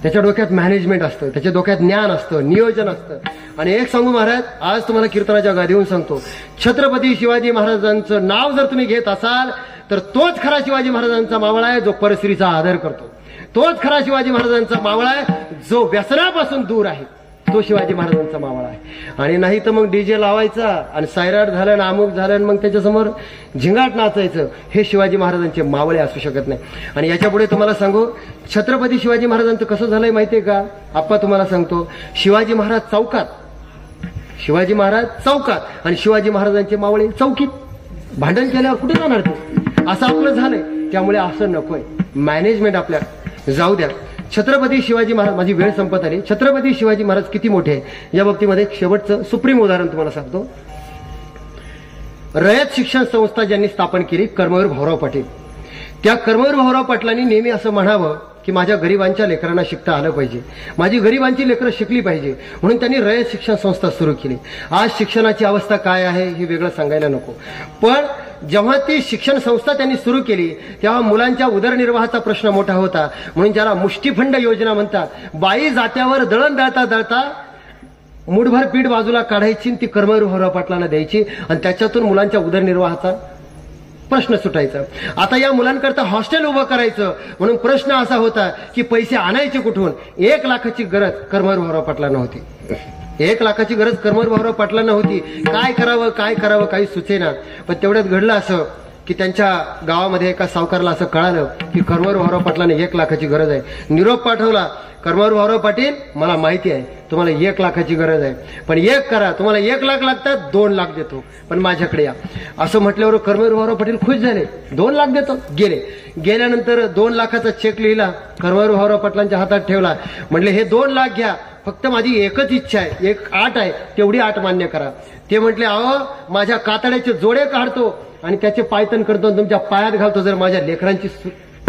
त्याच्या डोक्यात मॅनेजमेंट असतं, त्याच्या डोक्यात ज्ञान असतं, नियोजन असतं. आणि एक सांगू महाराज, आज तुम्हाला कीर्तनाच्या गादीवरून सांगतो, छत्रपती शिवाजी महाराजांचं नाव जर तुम्ही घेत असाल तर तोच खरा शिवाजी महाराजांचा मावळा आहे जो परस्त्रीचा आदर करतो. तोच खरा शिवाजी महाराजांचा मावळा आहे जो व्यसनापासून दूर आहे. तो शिवाजी महाराजांचा मावळा आहे. आणि नाही तर मग डीजे लावायचा आणि सायराट झालं ना अमुक झालं आणि मग त्याच्यासमोर झिंगाट नाचायचं. हे शिवाजी महाराजांचे मावळे असू शकत नाही. आणि याच्या पुढे तुम्हाला सांगू, छत्रपती शिवाजी महाराजांचं कसं झालंय माहितीये का? आप्पा तुम्हाला सांगतो, शिवाजी महाराज चौकात आणि शिवाजी महाराजांचे मावळे चौकीत. भांडण केल्यावर कुठे जाणार ते? असं आपलं झालंय. त्यामुळे असं नकोय. मॅनेजमेंट आपल्या जाऊ द्या. छत्रपती शिवाजी महाराज, माझी वेळ संपत आली. छत्रपती शिवाजी महाराज किती मोठे आहे या बाबतीमध्ये एक शेवटचं सुप्रीम उदाहरण तुम्हाला सांगतो. रयत शिक्षण संस्था ज्यांनी स्थापन केली, कर्मवीर भाऊराव पाटील. त्या कर्मवीर भाऊराव पाटलांनी नेहमी असं म्हणावं की माझ्या गरिबांच्या लेकरांना शिकता आलं पाहिजे, माझी गरिबांची लेकरं शिकली पाहिजे, म्हणून त्यांनी रयत शिक्षण संस्था सुरू केली. आज शिक्षणाची अवस्था काय आहे हे वेगळं सांगायला नको, पण जेव्हा ती शिक्षण संस्था त्यांनी सुरू केली तेव्हा मुलांच्या उदरनिर्वाहाचा प्रश्न मोठा होता. म्हणून ज्याला मुष्टीफंड योजना म्हणतात, बाई जात्यावर दळण दळता दळता मुठभर पीठ बाजूला काढायची, ती कर्मवीर भाऊराव पाटलांना द्यायची आणि त्याच्यातून मुलांच्या उदरनिर्वाहाचा प्रश्न सुटायचा. आता या मुलांकरता हॉस्टेल उभं करायचं म्हणून प्रश्न असा होता की पैसे आणायचे कुठून? 1 लाखाची गरज कर्मवीर भाऊराव पाटलांना होती. 1 लाखाची गरज कर्मवीर भाऊराव पाटलांना होती. काय करावं काही सुचेना. पण तेवढ्यात घडलं असं की त्यांच्या गावामध्ये एका सावकारला असं कळालं की कर्मवीर भाऊराव पाटलांना 1 लाखाची गरज आहे. निरोप पाठवला, कर्मवीर भाऊराव पाटील मला माहिती आहे तुम्हाला 1 लाखाची गरज आहे, पण एक करा, तुम्हाला 1 लाख लागतात, 2 लाख देतो, पण माझ्याकडे या. असं म्हटल्यावर कर्मवीर भाऊराव पाटील खुश झाले. 2 लाख देतो. गेल्यानंतर 2 लाखाचा चेक लिहिला, कर्मवीर भाऊराव पाटलांच्या हातात ठेवला. म्हटले हे 2 लाख घ्या, फक्त माझी एकच इच्छा आहे, एक आट आहे, तेवढी आट मान्य करा. ते म्हटले अहो माझ्या कातड्याचे जोडे काढतो आणि त्याचे पायतन करतो, तुमच्या पायात घालतो जर माझ्या लेकरांची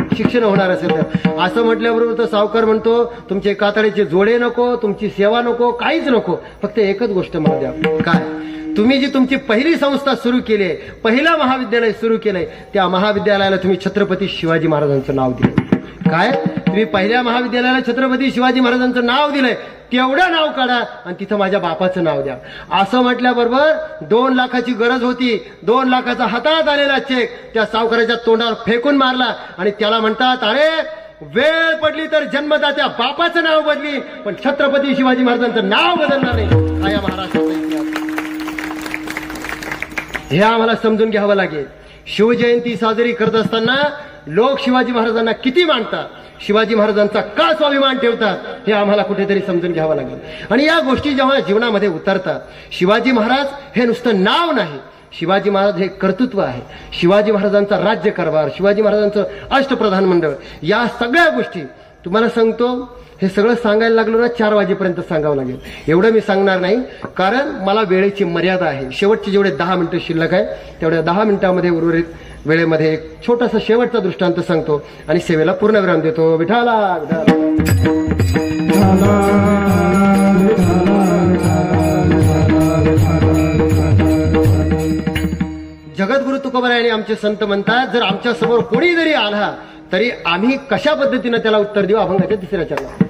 शिक्षण होणार असेल तर. असं म्हटल्याबरोबर तर सावकार म्हणतो तुमचे कातड्याचे जोडे नको, तुमची सेवा नको, काहीच नको, फक्त एकच गोष्ट मला द्या. काय? तुम्ही जी तुमची पहिली संस्था सुरू केली, पहिला महाविद्यालय सुरू केलंय, त्या महाविद्यालयाला तुम्ही छत्रपती शिवाजी महाराजांचं नाव दिलं. काय? तुम्ही पहिल्या महाविद्यालयाला छत्रपती शिवाजी महाराजांचं नाव दिलंय, तेवढं नाव काढा आणि तिथं माझ्या बापाचं नाव द्या. असं म्हटल्याबरोबर 2 लाखाची गरज होती. 2 लाखाचा हातात आलेला चेक त्या सावकाराच्या तोंडावर फेकून मारला आणि त्याला म्हणतात, अरे वेळ पडली तर जन्मदात्या बापाचं नाव बदली, पण छत्रपती शिवाजी महाराजांचं नाव बदलणार नाही. हा या महाराष्ट्राचा इतिहास. हे आम्हाला समजून घ्यावं लागेल. शिवजयंती साजरी करत असताना लोक शिवाजी महाराजांना किती मानतात, शिवाजी महाराजांचा का स्वाभिमान ठेवतात, हे आम्हाला कुठेतरी समजून घ्यावं लागेल. आणि या गोष्टी जेव्हा जीवनामध्ये उतरतात, शिवाजी महाराज हे नुसतं नाव नाही, शिवाजी महाराज हे कर्तृत्व आहे. शिवाजी महाराजांचा राज्यकारभार, शिवाजी महाराजांचं अष्टप्रधान मंडळ, या सगळ्या गोष्टी तुम्हाला सांगतो. हे सगळं सांगायला लागलो ना 4 वाजेपर्यंत सांगावं लागेल. एवढं मी सांगणार नाही, कारण मला वेळेची मर्यादा आहे. शेवटचे जेवढे 10 मिनिटं शिल्लक आहे तेवढ्या 10 मिनिटांमध्ये उर्वरित वेळेमध्ये एक छोटासा शेवटचा दृष्टांत सांगतो आणि सेवेला पूर्णविराम देतो. विठाला जगद्गुरु तुकोबारायांनी आमचे संत म्हणतात, जर आमच्या समोर कोणी जरी आला तरी आम्ही कशा पद्धतीनं त्याला उत्तर देऊ. अभंगाच्या 3ऱ्या चरणात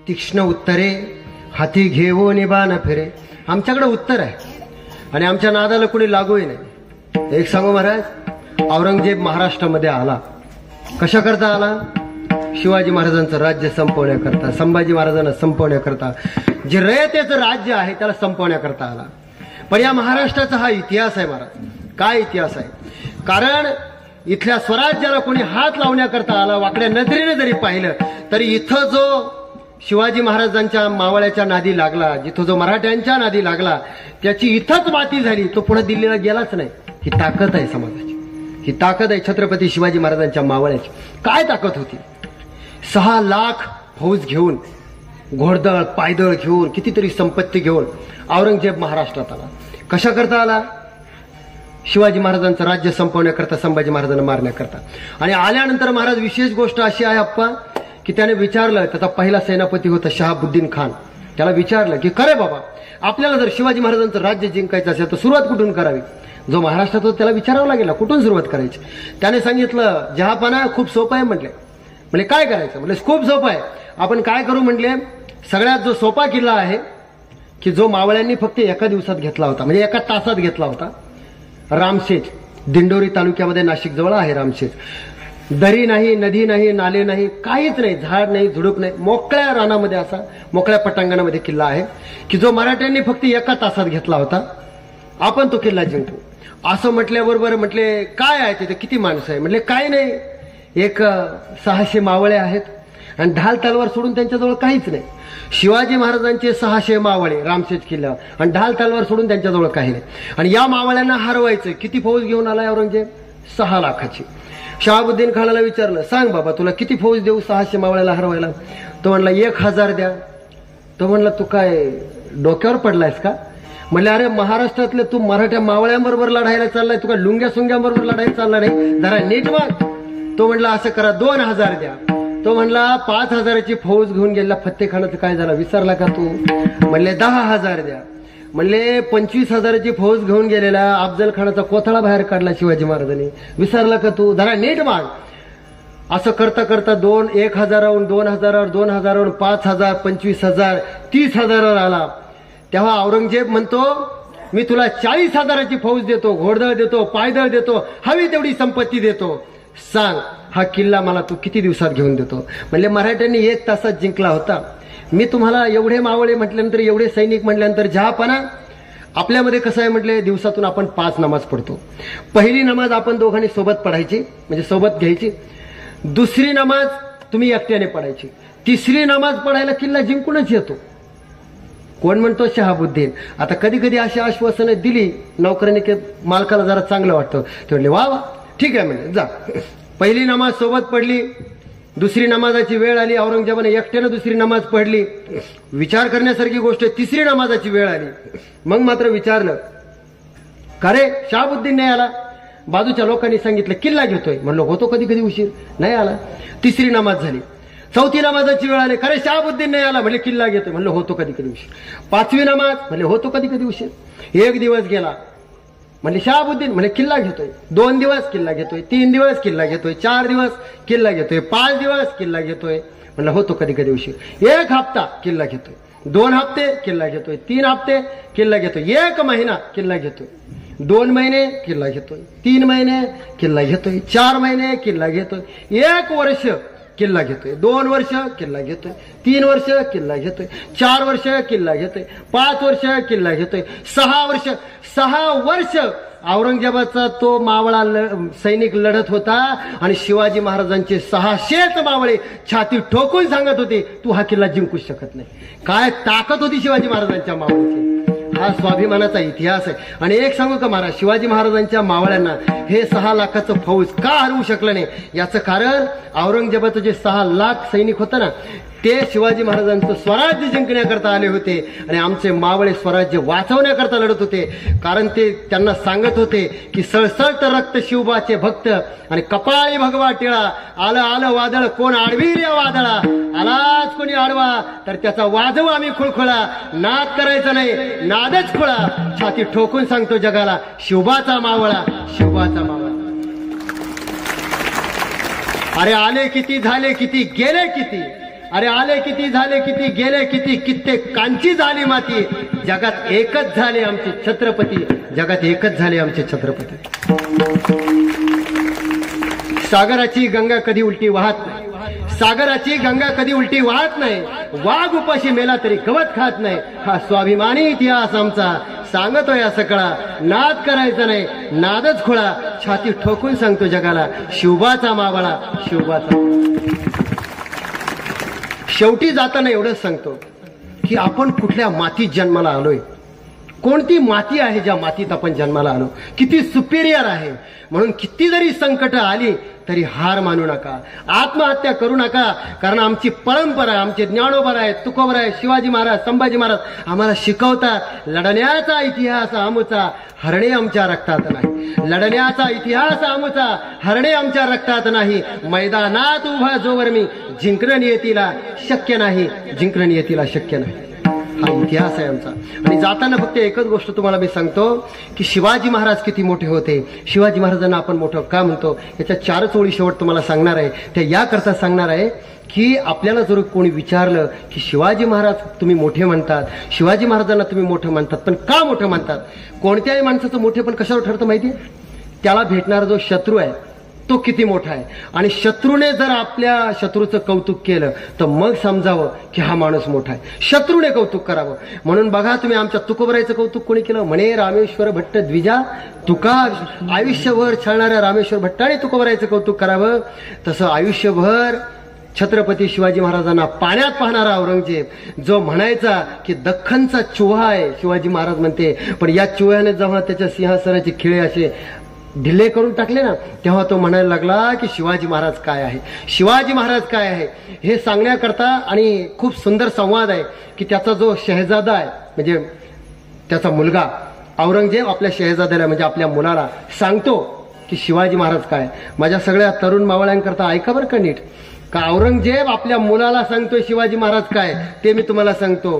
तीक्ष्ण उत्तरे हाती घेवो निबान फिरे. आमच्याकडे उत्तर आहे आणि आमच्या नादाला कुणी लागूही नाही. एक सांगू महाराज, औरंगजेब महाराष्ट्रामध्ये आला. कशा करता आला? शिवाजी महाराजांचं राज्य संपवण्याकरता, संभाजी महाराजांना संपवण्याकरता, जे रयतेचं राज्य आहे त्याला संपवण्याकरता आला. पण या महाराष्ट्राचा हा इतिहास आहे महाराज. काय इतिहास आहे? कारण इथल्या स्वराज्याला कोणी हात लावण्याकरता आला, वाकड्या नजरेने जरी पाहिलं तरी इथं जो शिवाजी महाराजांच्या मावळ्याच्या नादी लागला, जिथं जो मराठ्यांच्या नादी लागला, त्याची इथंच माती झाली. तो पुढे दिल्लीला गेलाच नाही. ही ताकद आहे समाजाची, ही ताकद आहे छत्रपती शिवाजी महाराजांच्या मावळ्याची. काय ताकद होती? 6 लाख फौज घेऊन, घोडदळ पायदळ घेऊन, कितीतरी संपत्ती घेऊन औरंगजेब महाराष्ट्रात आला. कशा करता आला? शिवाजी महाराजांचं राज्य संपवण्याकरता, संभाजी महाराजांना मारण्याकरता. आणि आल्यानंतर महाराज विशेष गोष्ट अशी आहे अप्पा, की त्याने विचारलं, त्याचा पहिला सेनापती होता शहाबुद्दीन खान. त्याला विचारलं की खरे बाबा, आपल्याला जर शिवाजी महाराजांचं राज्य जिंकायचं असेल तर सुरुवात कुठून करावी? जो महाराष्ट्रात होता त्याला विचारावं लागेल कुठून सुरुवात करायची. त्याने सांगितलं, जहापाना खूप सोपं आहे म्हटले. म्हणजे काय करायचं? म्हणजे खूप सोपं आहे. आपण काय करू म्हटले, सगळ्यात जो सोपा किल्ला आहे की जो मावळ्यांनी फक्त एका दिवसात घेतला होता, म्हणजे एका तासात घेतला होता, रामशेज. दिंडोरी तालुक्यामध्ये नाशिक जवळ आहे रामशेज. दरी नाही, नदी नाही, नाले नाही, काहीच नाही, झाड नाही, झुडूप नाही, मोकळ्या रानामध्ये असा मोकळ्या पटांगणामध्ये किल्ला आहे की जो मराठ्यांनी फक्त एका तासात घेतला होता. आपण तो किल्ला जिंकू. असं म्हटल्याबरोबर म्हटले काय आहे तिथे, किती माणसं आहे? म्हटले काय नाही, एक 600 मावळे आहेत आणि ढाल तलवार सोडून त्यांच्याजवळ काहीच नाही. शिवाजी महाराजांचे 600 मावळे रामशेज किल्ल्यावर आणि ढाल तलवार सोडून त्यांच्याजवळ काही नाही. आणि या मावळ्यांना हरवायचं. किती फौज घेऊन आलाय औरंगजेब? 6 लाखाची. शहाबुद्दीन खानाला विचारलं, सांग बाबा तुला किती फौज देऊ 600 मावळ्याला हरवायला? तो म्हणला 1000 द्या. तो म्हणला तू काय डोक्यावर पडलायस का? म्हणले अरे महाराष्ट्रातले तू मराठ्या मावळ्यांबरोबर लढायला चाललाय, तुका लुंग्या सुंग्यांबरोबर लढायला चालला नाही, जरा नीट माग. तो म्हणला असं करा 2000 द्या. तो म्हणला 5000ची फौज घेऊन गेला फत्तेखानाचं काय झालं विसरला का तू? म्हणले 10000 द्या. म्हणले 25000ची फौज घेऊन गेलेला अफजल खानाचा कोथळा बाहेर काढला शिवाजी महाराजांनी, विसरला का तू? जरा नीट माग. असं करता करता 1000 2000 2000 5000 25000 30000 आला. तेव्हा औरंगजेब म्हणतो मी तुला 40000ची फौज देतो, घोडदळ देतो, पायदळ देतो, हवी तेवढी संपत्ती देतो, सांग हा किल्ला मला तू किती दिवसात घेऊन देतो? म्हणले मराठ्यांनी 1 तासात जिंकला होता. मी तुम्हाला एवढे मावळे म्हटल्यानंतर एवढे सैनिक म्हटल्यानंतर जहापणा. आपल्यामध्ये कसं आहे म्हटले, दिवसातून आपण 5 नमाज पडतो. पहिली नमाज आपण दोघांनी सोबत पढायची, म्हणजे सोबत घ्यायची. दुसरी नमाज तुम्ही एकट्याने पडायची. तिसरी नमाज पडायला किल्ला जिंकूनच येतो. कोण म्हणतो? शहाबुद्दीन. आता कधी कधी अशी आश्वासनं दिली नोकरांनी की मालकाला जरा चांगलं वाटतं. ते म्हणले वा वा ठीक आहे म्हणजे जा. पहिली नमाज सोबत पडली. दुसरी नमाजाची वेळ आली, औरंगजेबाने एकट्यानं दुसरी नमाज पडली. विचार करण्यासारखी गोष्ट. तिसरी नमाजाची वेळ आली. मग मात्र विचारलं का रे शहाबुद्दीन नाही आला? बाजूच्या लोकांनी सांगितलं किल्ला घेतोय. म्हणलो होतो कधी कधी उशीर, नाही आला. तिसरी नमाज झाली. चौथी नमाजाची वेळ आली, खरे शहाबुद्दीन नाही आला. म्हणजे किल्ला घेतोय. म्हणलं होतो कधी कधी उशीर. 5वी नमाज, म्हणजे होतो कधी कधी उशीर. 1 दिवस गेला. म्हणजे शहाबुद्दीन म्हणजे किल्ला घेतोय. 2 दिवस किल्ला घेतोय, 3 दिवस किल्ला घेतोय, 4 दिवस किल्ला घेतोय, 5 दिवस किल्ला घेतोय. म्हणलं होतो कधी कधी उशीर. 1 हप्ता किल्ला घेतोय, 2 हप्ते किल्ला घेतोय, 3 हप्ते किल्ला घेतोय, 1 महिना किल्ला घेतोय, 2 महिने किल्ला घेतोय, 3 महिने किल्ला घेतोय, 4 महिने किल्ला घेतोय, 1 वर्ष किल्ला घेतोय, 2 वर्ष किल्ला घेतोय, 3 वर्ष किल्ला घेतोय, 4 वर्ष किल्ला घेतोय, 5 वर्ष किल्ला घेतोय, 6 वर्ष औरंगजेबाचा तो मावळा सैनिक लढत होता. आणि शिवाजी महाराजांचे 600 मावळे छाती ठोकून सांगत होते तू हा किल्ला जिंकूच शकत नाही. काय ताकद होती शिवाजी महाराजांच्या मावळ्याची. हा स्वाभिमानाचा इतिहास आहे. आणि एक सांगू का महाराज, शिवाजी महाराजांच्या मावळ्यांना हे 6 लाखाचं फौज का हरवू शकलं नाही याचं कारण औरंगजेबाचं जे 6 लाख सैनिक होतं ना ते शिवाजी महाराजांचं स्वराज्य जिंकण्याकरता आले होते. आणि आमचे मावळे स्वराज्य वाचवण्याकरता लढत होते. कारण ते त्यांना सांगत होते की सळसळत रक्त शिवबाचे भक्त आणि कपाळी भगवा टिळा. आलं आलं वादळ कोण आडवीर या वादळा, आलाच कोणी आडवा तर त्याचा वाजव आम्ही खुळखुळा. नाद करायचा नाही, नादच खुळा. छाती ठोकून सांगतो जगाला शिवबाचा मावळा, शिवबाचा मावळा. अरे आले किती, झाले किती, गेले किती. अरे आले किती, झाले किती, गेले किती, कित्येक कांची झाली माती. जगात एकच झाले आमचे छत्रपती, जगात एकच झाले आमचे छत्रपती. सागराची गंगा कधी उलटी वाहत नाही, सागराची गंगा कधी उलटी वाहत नाही. वाघ उपाशी मेला तरी गवत खात नाही. हा स्वाभिमानी इतिहास आमचा सांगतोय असं कळा. नाद करायचा नाही, नादच खुळा. छाती ठोकून सांगतो जगाला शिवबाचा मावळा, शिवबाचा. शेवटी जाताना एवढंच सांगतो की आपण कुठल्या मातीत जन्माला आलोय, कोणती माती आहे ज्या मातीत आपण जन्माला आलो, किती सुपिरियर आहे. म्हणून किती जरी संकट आली तरी हार मानू नका, आत्महत्या करू नका. कारण आमची परंपरा, आमचे ज्ञानोबा आहे, तुकोबर आहे, शिवाजी महाराज, संभाजी महाराज आम्हाला शिकवतात लढण्याचा इतिहास आमचा, हरणे आमच्या रक्तात नाही. लढण्याचा इतिहास आमचा, हरणे आमच्या रक्तात नाही. मैदानात उभा जोवर मी जिंकणं नियतीला शक्य नाही, जिंकणं नियतीला शक्य नाही. हा इतिहास आहे आमचा. आणि जाताना फक्त एकच गोष्ट तुम्हाला मी सांगतो की शिवाजी महाराज किती मोठे होते. शिवाजी महाराजांना आपण मोठं का म्हणतो याच्या 4 ओळी शेवट तुम्हाला सांगणार आहे. त्या याकरता सांगणार आहे की आपल्याला जर कोणी विचारलं की शिवाजी महाराज तुम्ही मोठे म्हणतात, शिवाजी महाराजांना तुम्ही मोठं म्हणतात, पण का मोठं म्हणतात? कोणत्याही माणसाचं मोठेपण कशावर ठरतं माहिती आहे? त्याला भेटणारा जो शत्रू आहे तो किती मोठा आहे. आणि शत्रूने जर आपल्या शत्रूचं कौतुक केलं तर मग समजावं की हा माणूस मोठा आहे. शत्रूने कौतुक करावं. म्हणून बघा तुम्ही आमच्या तुकोबरायचं कौतुक कोणी केलं? म्हणे रामेश्वर भट्ट द्विजा तुका. आयुष्यभर छळणाऱ्या रामेश्वर भट्टाने तुकोबरायचं कौतुक करावं. तसं आयुष्यभर छत्रपती शिवाजी महाराजांना पाण्यात पाहणारा औरंगजेब जो म्हणायचा की दख्खनचा चुहा आहे, शिवाजी महाराज म्हणते, पण या चुह्याने जेव्हा त्याच्या सिंहासनाचे खिळे असे ढिल्ले करून टाकले ना, तेव्हा तो म्हणायला लागला की शिवाजी महाराज काय आहे, शिवाजी महाराज काय आहे. हे सांगण्याकरता आणि खूप सुंदर संवाद आहे की त्याचा जो शहजादा आहे, म्हणजे त्याचा मुलगा औरंगजेब आपल्या शहजाद्याला म्हणजे आपल्या मुलाला सांगतो की शिवाजी महाराज काय. माझ्या सगळ्या तरुण मावळ्यांकरता ऐका बरं का नीट, का औरंगजेब आपल्या मुलाला सांगतोय शिवाजी महाराज काय, ते मी तुम्हाला सांगतो.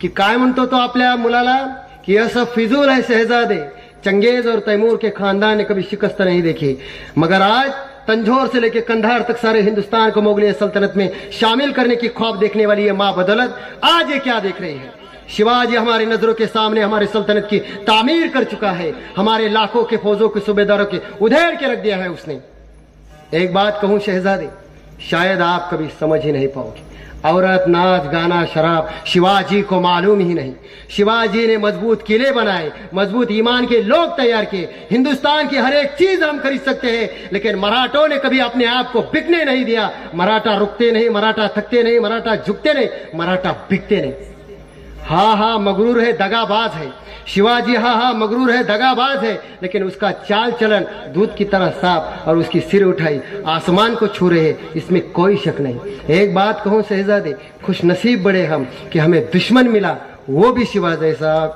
की काय म्हणतो तो आपल्या मुलाला की ऐसा फिजूल है शहजादे, चंगेज और तैमूर के खानदान ने कभी शिकस्त नहीं देखी, मगर आज तंजौर से लेकर कंधार तक सारे हिंदुस्तान को मुगलिय सल्तनत में शामिल करने की ख्वाब देखने वाली ये माँ बदौलत आज ये क्या देख रही है. शिवाजी हमारी नजरों के सामने हमारी सल्तनत की तामीर कर चुका है, हमारे लाखों के फौजों के सूबेदारों के उधेड़ के रख दिया है उसने. एक बात कहूं शहजादे, शायद आप कभी समझ ही नहीं पाओगे. औरत, नाच, गाना, शराब शिवाजी को मालूम ही नहीं. शिवाजी ने मजबूत किले बनाए, मजबूत ईमान के लोग तैयार किए. हिंदुस्तान की हर एक चीज हम खरीद सकते हैं, लेकिन मराठों ने कभी अपने आप को बिकने नहीं दिया. मराठा रुकते नहीं, मराठा थकते नहीं, मराठा झुकते नहीं, मराठा बिकते नहीं. हाँ मगरूर है, दगाबाज है शिवाजी, हाँ मगरूर है, दगाबाज है, लेकिन उसका चाल चलन दूध की तरह साफ और उसकी सिर उठाई आसमान को छू रहे, इसमें कोई शक नहीं. एक बात कहूं शहजादे, खुश नसीब बड़े हम कि हमें दुश्मन मिला, वो भी शिवा जैसा.